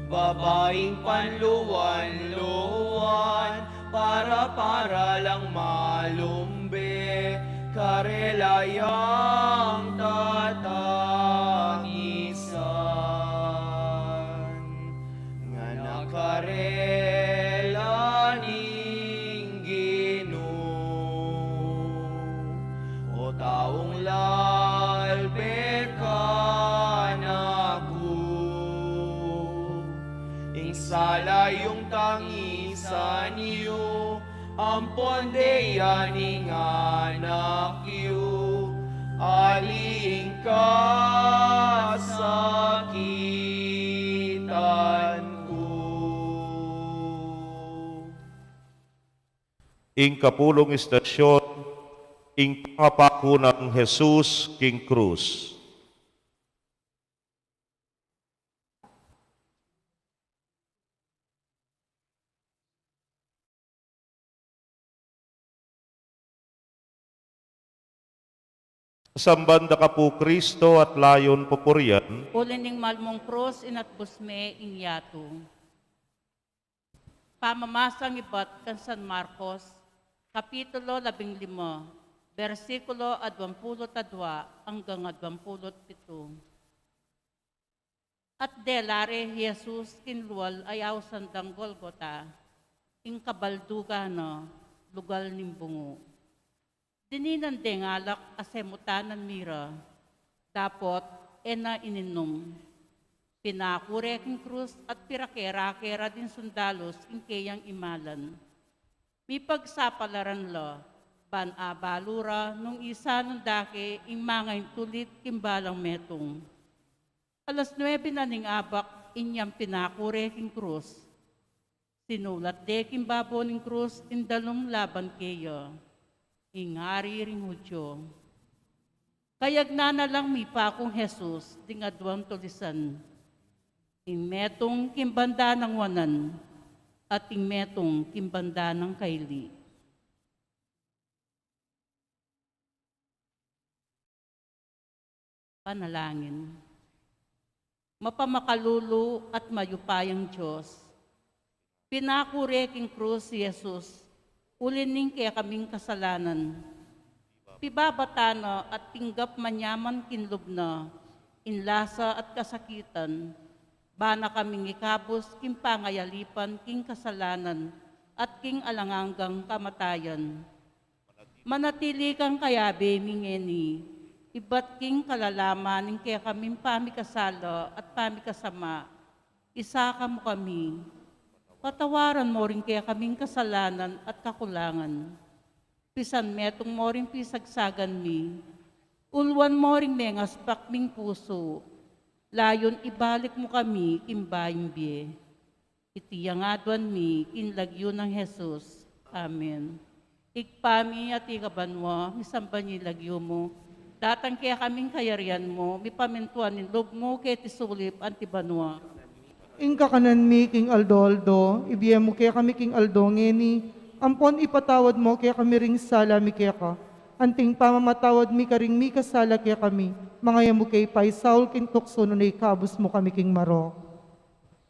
babaeng panluwan-luwan, para lang malumbe, karelayang tatangisan. Karela ning Ginoo, o taong lalbe ka naku, ing sala yung tangisan niyo, ampon deya ning anak yu, aling kasakitan. Ing kapulong istasyon, ing pangapako ng Jesus king krus. Sambanda ka po Kristo at layon pupurian, Ulining malmong krus inat busme inyato. Pamamasang ibat kan San Marcos, Kapitulo 15, versikulo 22 hanggang 27. At delare Jesus kinlual ayaw sandang Golgota, ing kabaldugano, lugal nimbungo. Dininan dengalak asemutanan mira, dapot ena ininom. Pinakure king krus at pirakera-kera din sundalos ing kayang imalan. Mi pagsapalaran lo, ban abalura nung isa nung dake ing mga tulit kimbalang metong. Alas 9 na ning abak inyang pinakure king krus. Sinulat de kimbabo ning krus indalong laban kayo. Ingari ring hudyo. Kayag na lang mi pa akong Jesus, dingadwang tulisan. Ing metong kimbanda ng wanan, at ing metong kimbanda ng kaili. Panalangin. Mapamakalulu at mayupayang Diyos. Pinakure king krus si Jesus, ulining kaya kaming kasalanan. Pibabatana at tinggap manyaman kinlubna, inlasa at kasakitan, bana kaming ikabos king pangayalipan king kasalanan at king alanganggang kamatayan. Manatili kang kayabe mingeni, iba't king kalalaman ning kaya kaming pamikasala at pamikasama, isa ka mo kami. Patawaran mo rin kaya kaming kasalanan at kakulangan. Pisan metong mo rin pisagsagan mi. Ulwan mo rin mengas pakming puso. Layon ibalik mo kami imbaying biye. Itiyangadwan mi inlagyo ng Jesus. Amen. Ikpami at ikabanwa, misamban lagyo mo. Datang kaya kaming kayarian mo, mipamintuan ni loob mo kaya tisulip antibanwa. Ing kakanan mi king Aldoldo, ibiyem mo kaya kami king Aldongeni, ampon ipatawad mo kaya kami ring sala mi kaya ka. Anting pamamatawad mi karing mi kasala kaya kami, mga mo kay Pai Saul king tukso no na ikabos mo kami king Maro.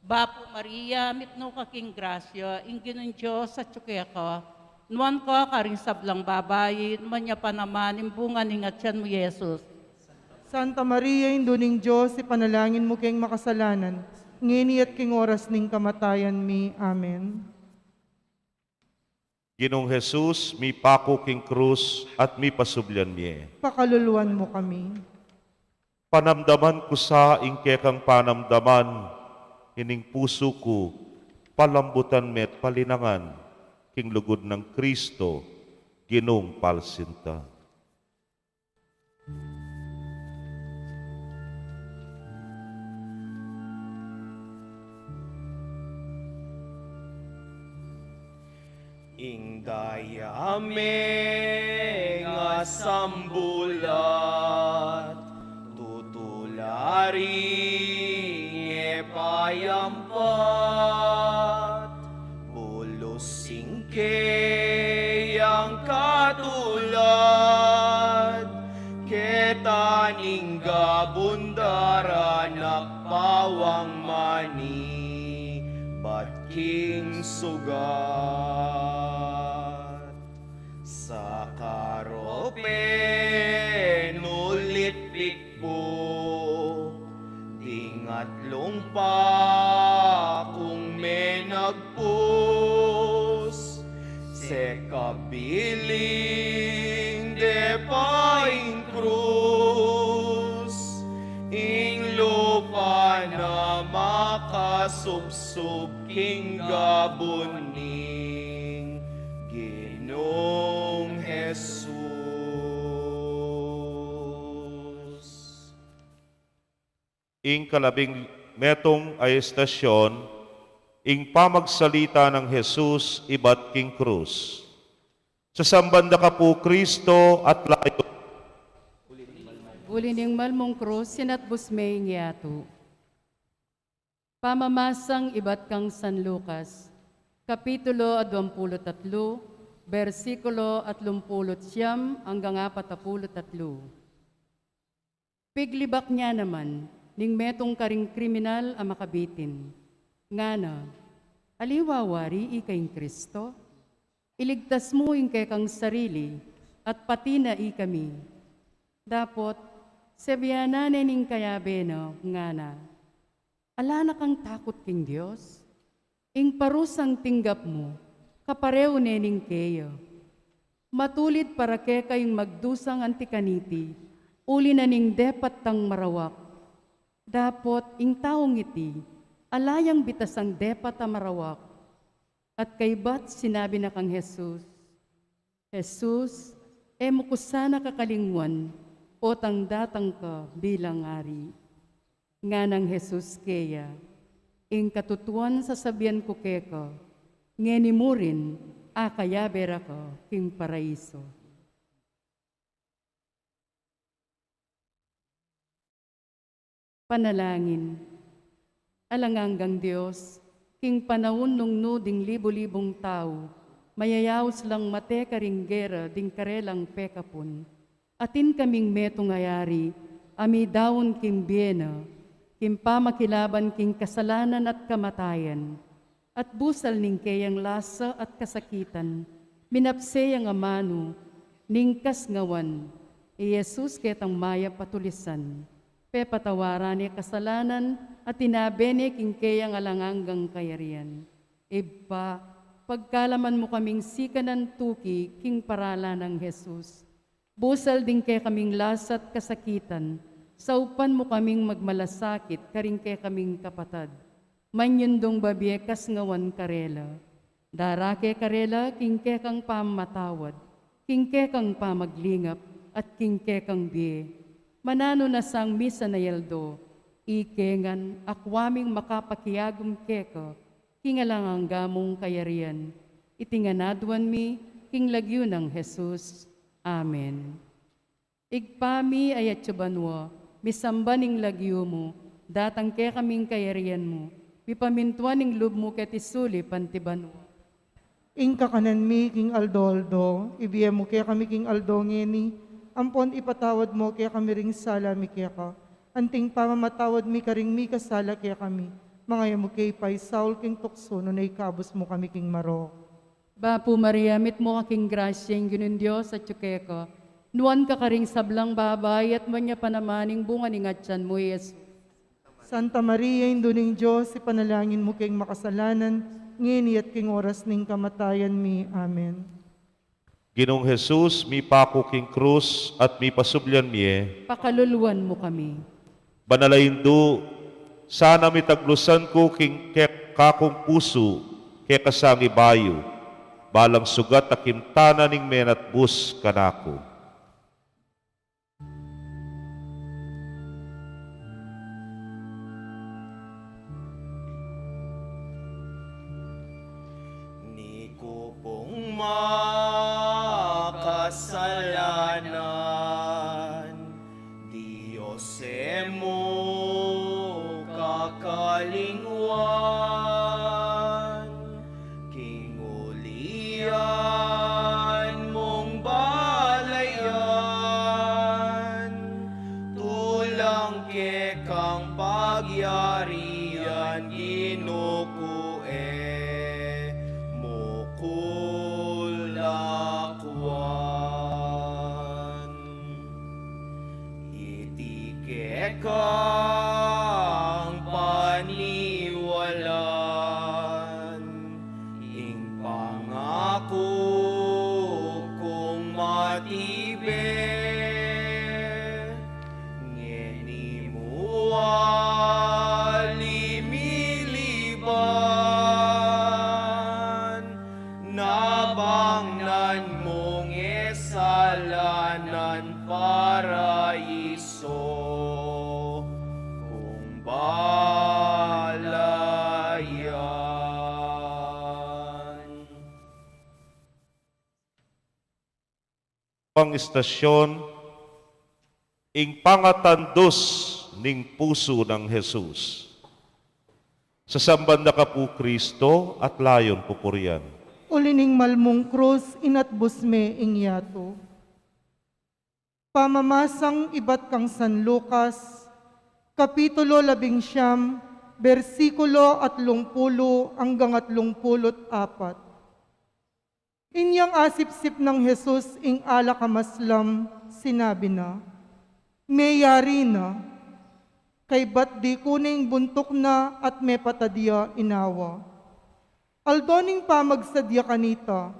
Bapo Maria, mitno ka king grasya, ingginon Diyos sa tsukya ka. Nuan ka karing sablang babayi, nuan niya pa naman, imbungan ingatyan mo Jesus. Santa Maria, induning Diyos, ipanalangin mo kayong makasalanan, ngini at king oras ning kamatayan mi. Amen. Ginong Jesus, mi pako king krus at mi pasublyan mi. Pakaluluan mo kami. Panamdaman ko sa ingkekang panamdaman, hining puso ko, palambutan met palinangan, king lugod ng Kristo, ginong palsinta. Ingdayame nga sambulat, tutulari epayampat, bulusing ang katulad, ketaning gabundara nakpawang mani, bat king sugat. Sa karopen ulit pikpo, dingat lumpa kung may nagpus, se kabiling de paing krus, ing lupa na makasubsub king gabuning Ginong Jesus. Ing kalabing metong ay estasyon, ing pamagsalita ng Jesus ibat king krus. Sa sambanda ka po Kristo at layo. Ulining malmong krus, sinat busmay ngiyato. Pamamasang ibat kang San Lucas, Kapitulo 23, versikulo 39 hanggang 43. Piglibak niya naman, ning metong karing kriminal ang makabitin. Ngana, aliwawari ikayong Kristo, iligtas mo yung kekang sarili, at pati na ikami. Dapot, sebiyananen ning kayabeno, ngana, ala na kang takot king Diyos, ing parusang tinggap mo, kapareho nening keyo. Matulid para ke kayong magdusang antikaniti, uli na ning depat tang marawak. Dapot, ing taong iti, alayang bitasang depat a marawak. At kay bat sinabi na kang Jesus, Jesus, emo ko sana kakalingwan, o tang datang ka bilang ari. Nga ng Jesus keya, ing katutuan sasabihan ko keka, ngeni mo rin, akayabera ka, king paraiso. Panalangin. Alanganggang Diyos, king panahon nung nuding libo-libong tao, mayayaos lang mate karinggera ding karelang pekapon. Atin kaming metong ayari, ami daon king biena, king pamakilaban king kasalanan at kamatayan, at busal ning kayang lasa at kasakitan, minapse ang amano, ning kasngawan, Jesus ketang maya patulisan, pepatawaran ni kasalanan at tinabene king kayang alanganggang kayarian. Iba, pagkalaman mo kaming sikanan tuki king parala ng Jesus. Busal din kay kaming lasat kasakitan, saupan mo kaming magmalasakit karing kay kaming kapatad. Manyundong babye kasngawan karela. Darake karela king kay kang pamatawad, king kay kang pamaglingap at king kay kang biye. Manano na sang misa na yeldo, ikengan akwaming makapakiyagum keka, kingalang ang gamong kayarian. Itinganaduan mi, king lagyo ng Jesus. Amen. Igpami ayat tsubanwa, misambaning lagyo mo, datang ke kaming kayarian mo, mipamintuan ning lub mo ketisuli pantibanwa. Ing kakanan mi, king Aldo, ibiye mo kaya kami king Aldo ngeni, ampon ipatawad mo kaya kami ring sala mi kaya ka. Anting pamamatawad mi karing mi kasala kaya kami. Mga mo kay pay Saul king tukso no na ikabos mo kami king maro. Bapu Maria, mit mo aking grasya, yung ginun Diyos at tsukeko. Nuan ka karing sablang babay at manya panamaning bunga ni ngatsan mo, Yesus. Santa Maria, induning Diyos, ipanalangin mo kayong makasalanan, ngini at king oras ning kamatayan mi. Amen. Ginong Jesus, mi pako king krus at mi pasublyan miye, Pakaluluan mo kami. banalaindu, sana mi taglusan ko king kakong puso, ke kasangi bayo, balang sugat akimtana ning menat bus kanako. Ni ko pong makasalanan, Diyos mo kakalingwan, kingulian mong balayan, tulang ke kang pagyarian, ginukue mokulakwan. Itike kang paniwalan, ing pangako kong matibe, ngeni mo alimiliban, nabangnan mong esalanan paraiso kung balayan. Pangistasyon, ing pangatandos ning puso ng Jesus. Sa samban na ka po Kristo at layon pupurian. Ulining malmong krus, inatbos me ing yato. Pamamasang iba't kang San Lucas, Kapitulo 11, versikulo 30 hanggang 34. Inyang asipsip ng Jesus ing ala kamaslam, sinabi na, mayari na, kay ba't di kuning buntok na at may patadya inawa. Aldoning pamagsadya kanita,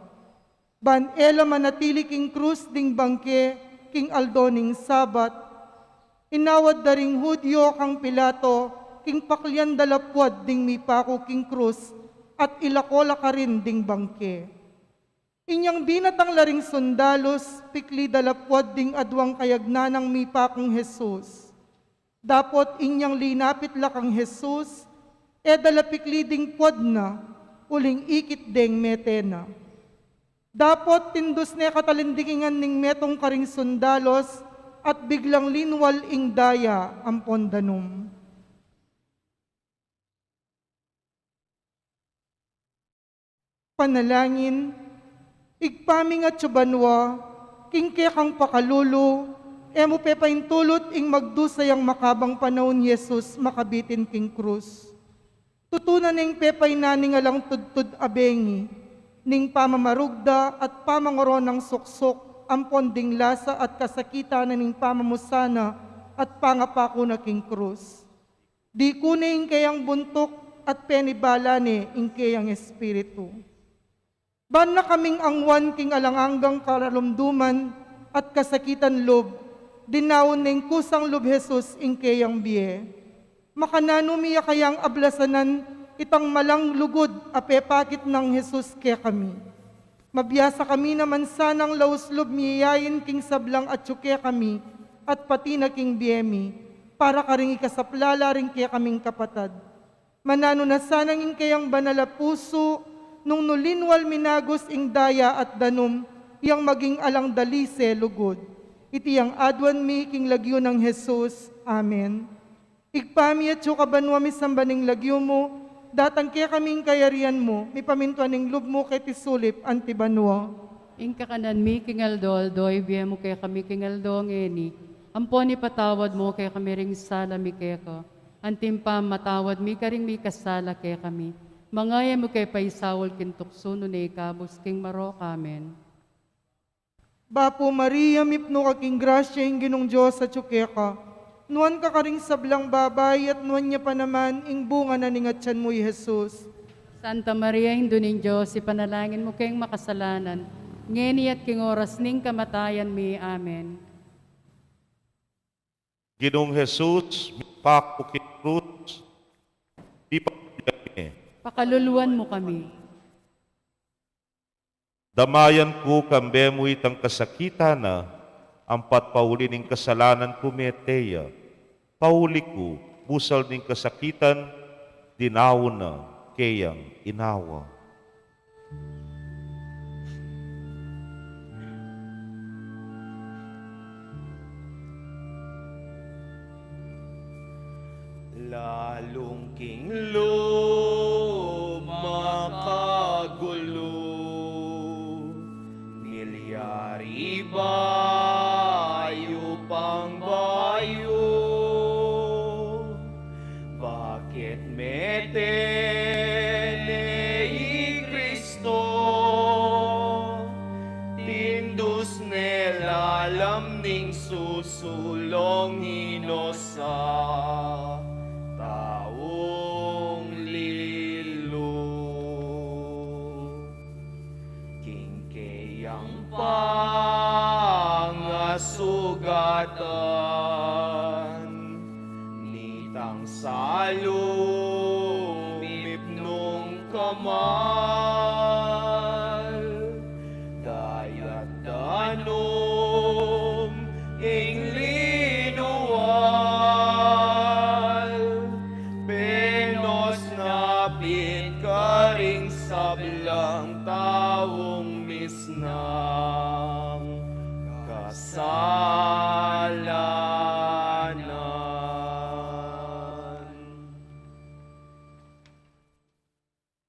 ban ela manatili king krus ding bangke, king aldoning sabat, inawad daring Hudyo kang Pilato, king paklian dalapwad ding mipako king krus, at ilakola ka rin ding bangke. Inyang binatang laring sundalos, pikli dalapwad ding adwang kayagnanang mipakong Jesus. Dapot inyang linapit lakang Jesus, dalapikli ding pwad na, uling ikit ding metena. Dapot tindos ne katalindikingan ning metong karing sundalos, at biglang linwal ing daya ang pondanum. Panalangin, igpaming at subanwa, kingke kang pakalulu, emo pepaintulot ing magdusayang makabang panahon Yesus makabitin king krus. Tutunan ing pepay nani nga lang tudtud abengi, ning pamamarugda at pamangoro ng suksok, ampon ding lasa at kasakita na ning pamamusana at pangapako na king krus. Di kuning kayang buntok at penibala ni ing kayang espiritu. Ban na kaming angwan king alanganggang karalumduman at kasakitan lob, dinawon ning kusang lob Jesus ing kayang biye. Makananumiya kayang ablasanan itang malang lugod apepakit ng Jesus kaya kami. Mabiyasa kami naman sanang lauslob miyayin king sablang at syuke kami at pati na king biyemi, para karing ikasaplala rin kaya kaming kapatad. Manano na sanang ing kayang banala puso, nung nulinwal minagos ing daya at danum, iyang maging alang dalise lugod. Iti yang adwan mi king lagyo ng Jesus. Amen. Igpami at kabanwa mi sambaning lagyo mo, datang kaya kaming kayarian mo, mi pamintuan ning lub mo kay tisulip antibanwa. Ing kakanan mi kingaldo, doy biya mo kaya kami kingaldo ngeni. Ampon ipatawad mo kaya kami ring sala mi kaya ko. Antimpa matawad mi karing mi kasala kaya kami. Mangaya mo kay paisawol kintukso no na ikabos king marok. Amen. Bapo Maria, mipno ka king grasya ing ginong Diyos sa tsukeka. Nuan ka karing sablang babay at nuan niya pa naman ing bunga na ningatsan mo, Jesus. Santa Maria, Hindo ning Diyos, ipanalangin mo kayong makasalanan. Ngeni at king oras ning kamatayan mi. Amen. Ginong Jesus, mipako king krus, di pa Pakaluluan mo kami. damayan ko kambemoy tang kasakita na, ampat pauli ning kasalanan ko meteya. Pauli ko, busal ning kasakitan, dinaw na kayang inawa. Lalong king lumakagulo, nilyari bayo pang bayo. Bakit metene Kristo, tindus nelalam ning susulong hinosa. Pangasugatan nitang salo mipnong kamal dayat danom ing linuwal penos napit karing sablang taong misnang kasalanan.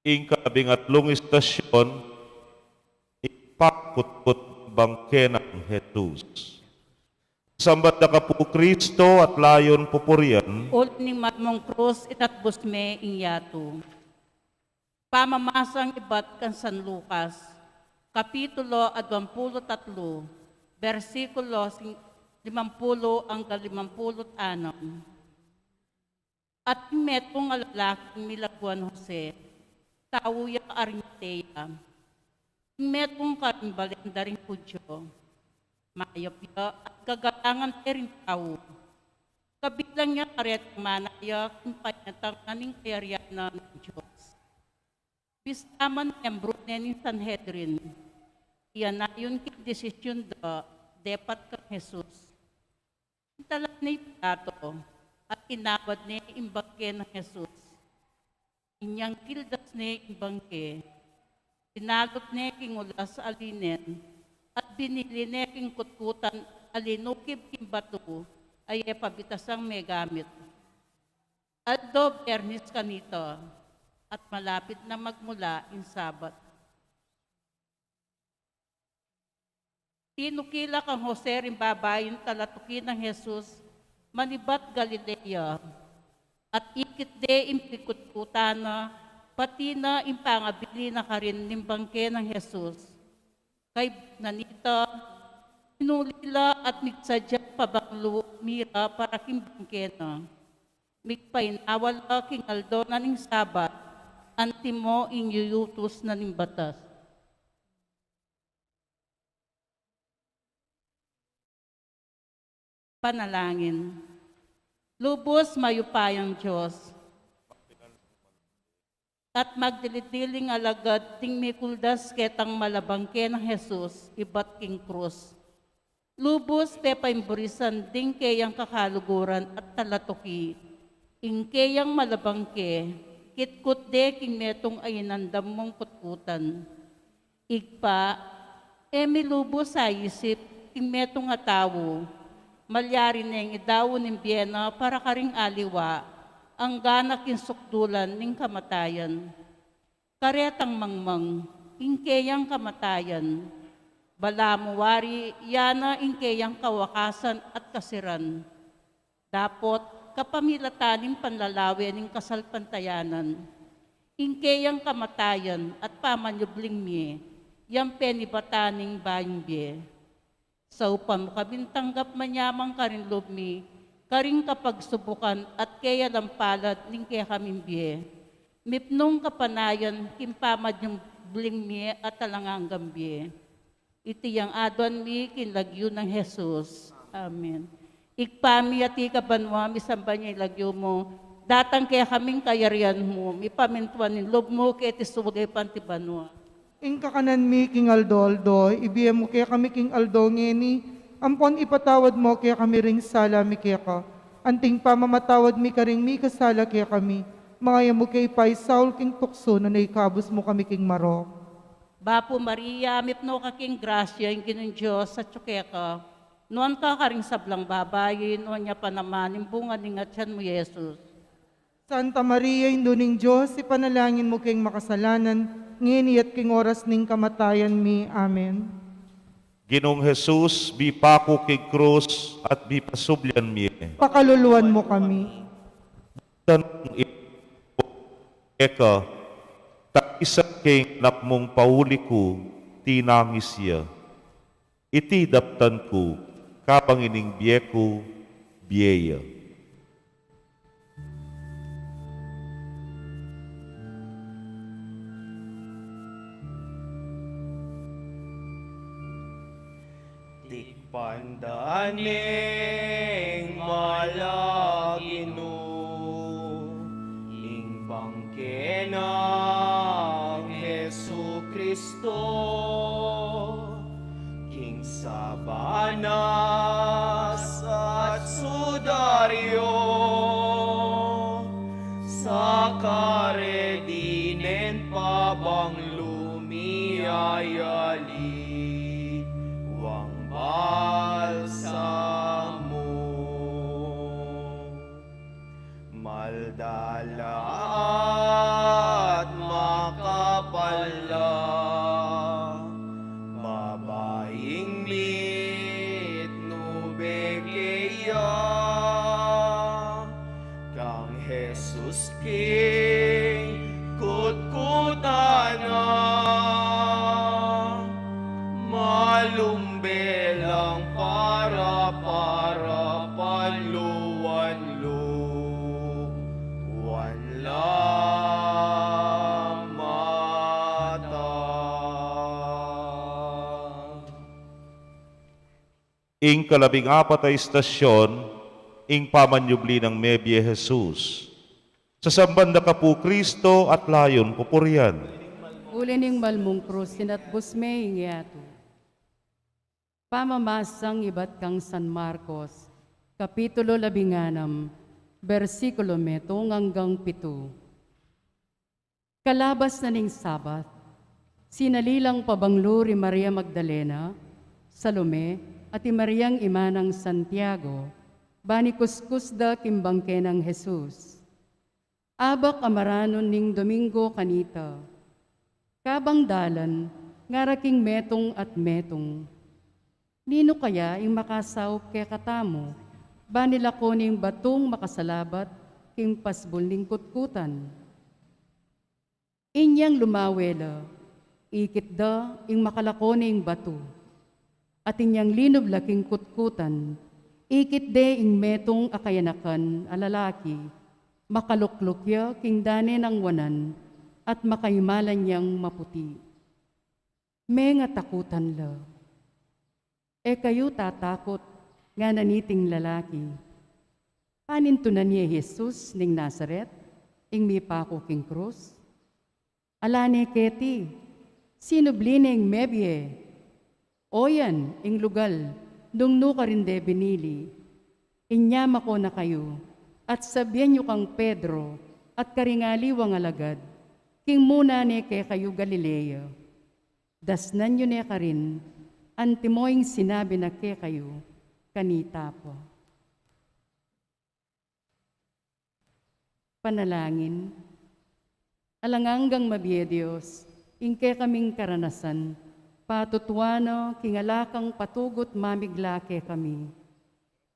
Ing kabingatlong istasyon, ipakutput bangke ng Jesus. Sambat na ka po Kristo at layon pupurian, Ulit ni matmong krus itatbos me inyato. Pamamasang ibat kan San Lucas, Kapitulo 23, versikulo 50 hanggang 56. At metong alalaking milagwan Jose, tawuya Arimatea, metong karimbalin daring Pudyo, mayapya at kagalangan rin tao. Kabilang niya karet manaya kung panyatang naning kayariana ng Diyos. Bistaman membro ni Sanhedrin, iyan na yun king desisyon da depat kang Jesus. Intalat ni Pilato at inabad ni imbangke ng Jesus. Inyang kildas ni imbangke, pinalot ni king ulas alinen, at binili ni king kutkutan alinukib king bato, ay pabitasang may gamit. Aldo Bernis kanito, at malapit na magmula in Sabat. Tinukila kang Jose rin babayin talatukin ng Jesus, manibat Galilea, at ikit de impikututana, pati na impangabili na ka rin nimbangke ng Jesus. Kay nanita, inulila at migsadya pabaklo mira para kimbangke na. Migpainawala king aldo na ning Sabat, antimo inyuyutos na ning batas. Panalangin. Lubos mayupayang Diyos, at magdilidiling alagad ting mikuldas ketang malabangke ng Jesus, ibat king krus. Lubos te paimburisan ding kayang kakaluguran at talatuki, ing kayang malabangke, kitkut de king metong ayinandam mong kutkutan. Igpa, lubos sa isip, king metong atawo, malyari neng idawo ng biyena para karing aliwa, ang ganak yung sukdulan ning kamatayan. Karetang mangmang, ingkeyang kamatayan, balamuwari, yana ingkeyang kawakasan at kasiran. Dapot, kapamilataning panlalawi ning kasalpantayanan, ingkeyang kamatayan at pamanyubling mi, yang penibataning bayong biye. Sa upam kabintanggap manyamang karin lubmi, karing kapagsubukan at kaya lampalad ning kaya kaming biye. Mipnong kapanayan, kimpamad yung bling mi at talangang gambye. Iti yang adon mi kinlagyo ng Jesus. Amen. Ikpami at ikabanwa, misamba niya ilagyo mo, datang kaya kaming kayarian mo, mipamintuan ni lob mo, kaya tisugay pantibanwa. Ing kakanan mi king Aldo, ibiyem mo kaya kami king Aldo ngeni, ampon ipatawad mo kaya kami ring sala mi kaya ka. Anting pamamatawad mi karing mi kasala kaya kami, mga mo kay pay Saul king tukso na naikabos mo kami king Marok. Bapo Maria, mipno ka king grasya, yung ginong Diyos sa tsukeka. Noon ka karing sablang babayin, noon niya pa naman, imbunga ning atyan mo, Jesus. Santa Maria, Induning Diyos, ipanalangin mo king makasalanan, ngini at king oras ning kamatayan mi. Amen. Ginong Jesus, bi pako kay krus at bi pasublyan mi. Pakaluluan mo kami. Tanong eka, isa kay napmong pauli ko, tinangis siya. Iti daptan ko, kapangining biyeko, biyeya. Tikpandaning malagino, ing bangke ng Jesu Kristo, king sabanas at sudaryo, sa karedinen pabang lumiyayali, wang balsamo. Maldala at makapala, babaeng litno para panluwanlo wanla mata. Ing kalabing-apat ay istasyon, ing pamanyubli ng Mebye Jesus. Sa sambanda ka po Kristo at layon pupurian. Ulining malmong krus, sinatbus may ingyato. Pamamasang iba't kang San Marcos, Kapitulo 16, versikulo 7 hanggang 7. Kalabas na ning Sabat, sinalilang pabanglo ri Maria Magdalena, Salome, at Mariang ima ng Santiago, bani kuskusda kimbangke ng Jesus. Abak amaranon ning Domingo kanita, kabang dalan, ngaraking metong at metong. Nino kaya ing makasaw ke katamo, ba nila ko ning batong makasalabat, king pasbol ning kutkutan. Inyang lumawela, ikit da ing makalako ning bato, at inyang linob laking kutkutan, ikit de ing metong akayanakan alalaki, makaluklukya king dane ng wanan, at makaimalan niyang maputi. May nga takutan la. E kayo tatakot nga naniting lalaki. Paninto na niya Jesus ning Nazaret, ing mipako king krus? Alane keti, sinubline ing mebye. Oyan, ing lugal, nung nuka rin de binili. Inyama ko na kayo, at sabihan nyo kang Pedro, at karingaliwang alagad, king muna ne kay kayo Galilea. Dasnan nyo ne ka rin, antimoing sinabi na kay kayo, kanita po. Panalangin, alanganggang mabiye Diyos, ingke kaming karanasan, patutuano, kingalakang patugot mamiglake kami.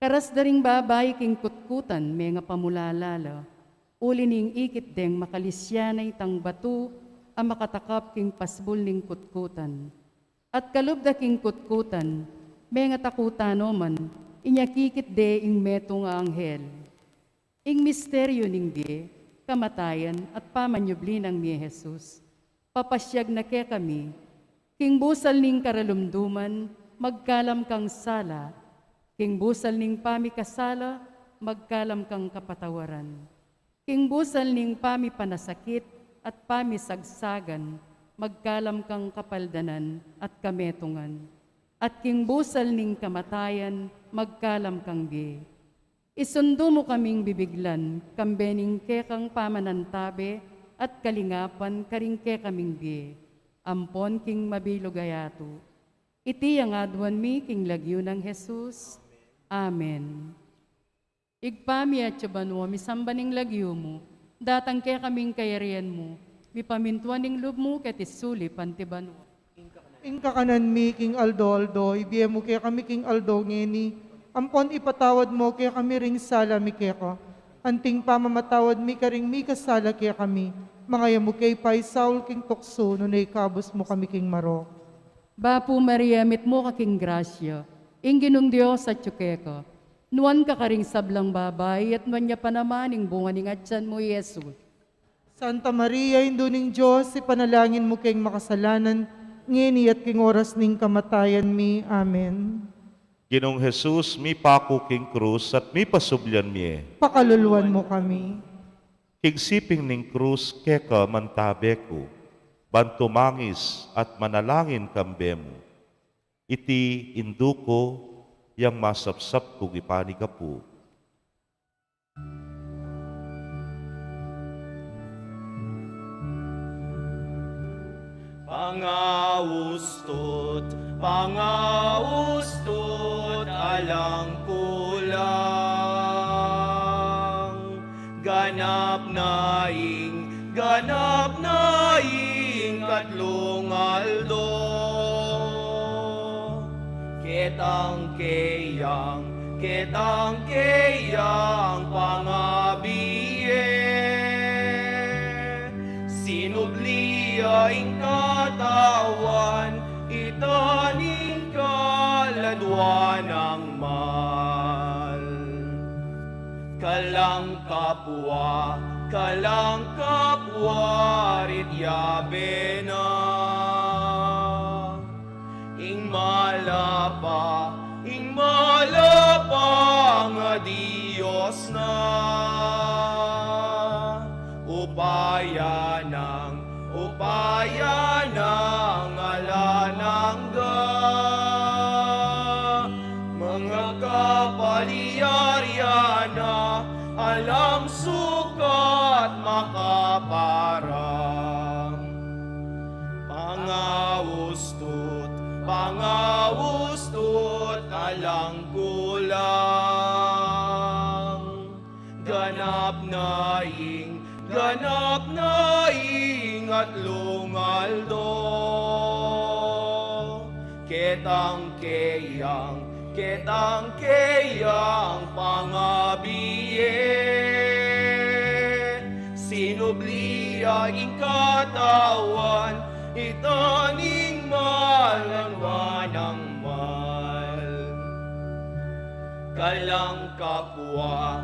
Karas daring babay king kutkutan, may nga pamulalala, ulining ikit deng makalisyanay tang batu, ang makatakap king pasbul ning kutkutan. At kalubda king kutkutan, may nga takutano man, inyakikit de ing metong anghel. Ing misteryo ning di, kamatayan at pamanyubli ng mi Jesus, papasyag na ke kami, king busal ning karalumduman, magkalam kang sala, king busal ning pamikasala, magkalam kang kapatawaran. King busal ning pamipanasakit at pamisagsagan, magkalam kang kapaldanan at kametungan. At king busal ning kamatayan, magkalam kang bi. Isundo mo kaming bibiglan, kambening ke kang pamanantabe, at kalingapan karing ke kaming bi. Ampon king mabilugayato. Iti ang adwan mi king lagyo ng Jesus. Amen. Igpami at yabanwa, misambaning lagyo mo, datang ke kaming kayarian mo, mipamintuan ning loob mo ket isuli pantibanwa. Ing kakanan mi, King Aldo, ibiye mo kaya kami, King Aldo, ngeni. Ampon ipatawad mo kaya kami ring sala mi kaya ka. Anting pamamatawad mi karing mi kasala kaya kami. Mga mo kay Pai Saul, King Tukso, nunay kabos mo kami, King Maro. Bapu Maria, mit mo ka king grasya, ing ginong Diyos at tsukeka. Nuan ka karing sablang babay, at nuan niya pa naman ing bunga ning atyan mo, Yesus. Santa Maria, induning Diyos, ipanalangin mo kayong makasalanan, ngeni at king oras ning kamatayan mi. Amen. Ginong Jesus, mi pako king krus at mi pasublyan mi. Pakaluluan mo kami. King siping ning krus keka mantabe ko, bantumangis at manalangin kambemo. Iti induko, yang masapsap ko gipani ka po. Pangaustot, alang kulang. Ganap naing, katlong aldo. Ketang keyang pangabiye. Sinubliya ing katawan, itaning kaladwa. awa ng mal. Kalang kapwa, rit yabe na. Ing malapa nga Diyos na. Upaya ng alanangga. Mga kapaliaryana, alang sukat makaparang. Pangawustot, alang kulang. Ganap naing at lungaldo. Ketang keyang pangabiye. Sinubliya ing katawan, itaning malanwa ng mal. Kalang kapwa,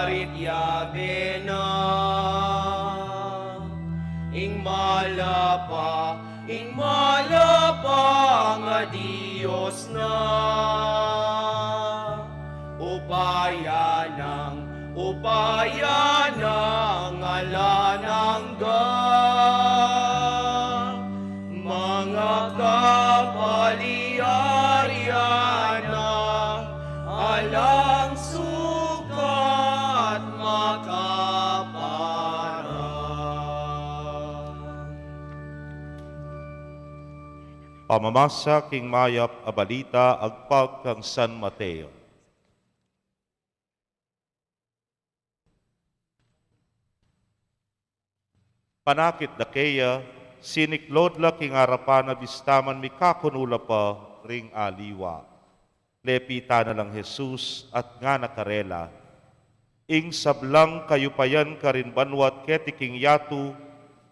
rit yabe na. Ing malapa nga Diyos na. Upaya ng alanangga. Mga kapaliaryana, alang sukat makaparang. Pamamasa king mayap a balita agpag kang San Mateo. Panakit da keya, siniklod la king harapan na bistaman mi kakunula pa ring aliwa. Lepita na lang Jesus at nga nakarela. Ing sablang kayupayan karin banwat ketiking yatu,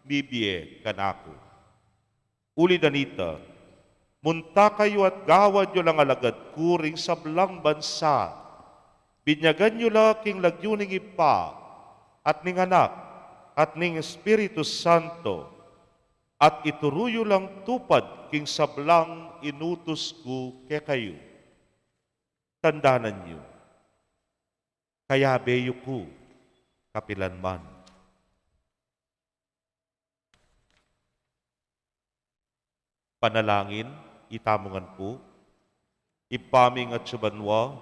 bibie kanako. Uli danita, munta kayo at gawad yo lang alagad kuring sablang bansa. Binyagan yo la king lagyuning ipa at ning anak at ning Espiritu Santo, at ituruyo lang tupad king sablang inutos ko kay kayo. Tandanan niyo, kaya beyo ko, kapilanman. Panalangin, itamungan po, ipaming at subanwa,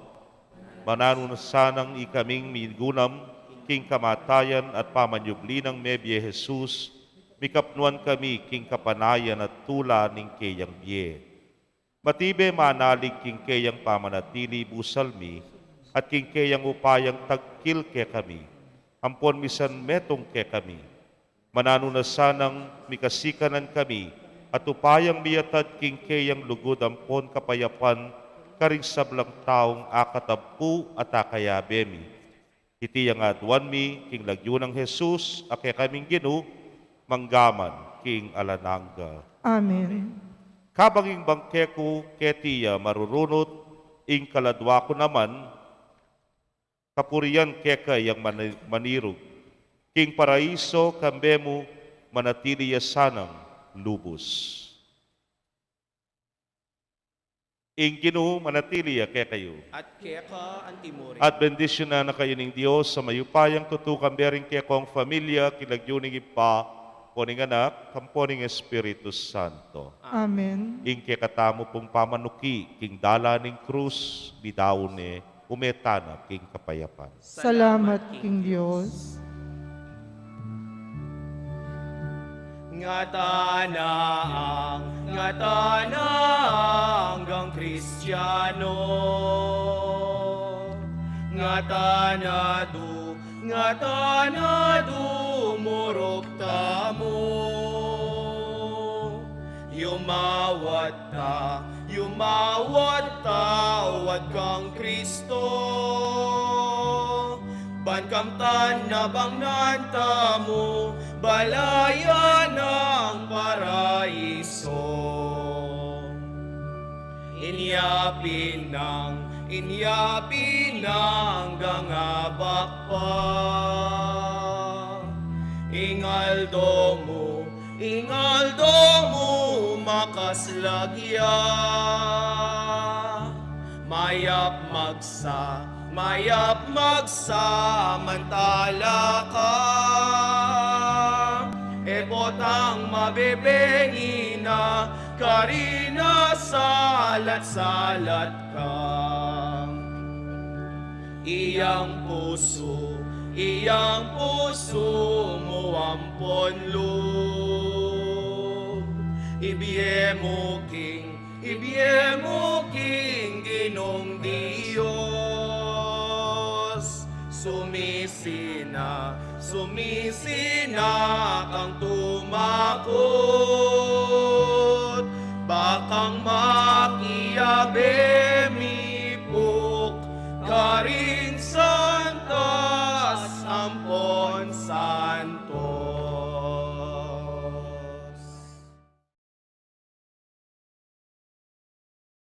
mananunasanang ikaming migunam, king kamatayan at pamanyubli ng Mebye Jesus, mikapnuan kami king kapanayan at tula ning kayang biye. Matibe manalig king kayang pamanatili busalmi, at king kayang upayang tagkil ke kami, ampon misan metong ke kami. Mananunasanang mikasikanan kami, at upayang miyatad king kayang lugod ampon kapayapan, karing sablang taong akatabpu at akayabemi. Iti yang aduan mi, king lagyo ng Jesus, ake kaming ginu, manggaman, king alanangga. Amen. Kabanging bangke ko, ketiya marurunot, ing kaladwa ko naman, kapurian keka yang manirog, king paraiso kambemu, manatiliya sanang lubos. Ing Ginoo manatili kay kayo. At keka antimuri. At bendisyon na kayo ng Diyos sa mayupayang tutukang bering kay kong familia, kilagyoning ipa, poning anak, kamponing Espiritu Santo. Amen. Ing kay katamo pong pamanuki, king dala ning krus, bidawon umetana king kapayapan. Salamat, King Diyos. Ngatana hanggang Kristiyano. Ngatana dumurok tamo. Yumawat tawad kang Kristo. Bankamtan na bang nantamo, balaya ng paraiso. inyapin ng gangabak pa. Ingaldo mo makaslagya. Mayap magsamantala ka. Ebotang mabebengi na karina salat-salat ka. Iyang puso mo ampon loob. Ibiemo king ginong Diyos. Sumisina kang tumakot, bakang makiabe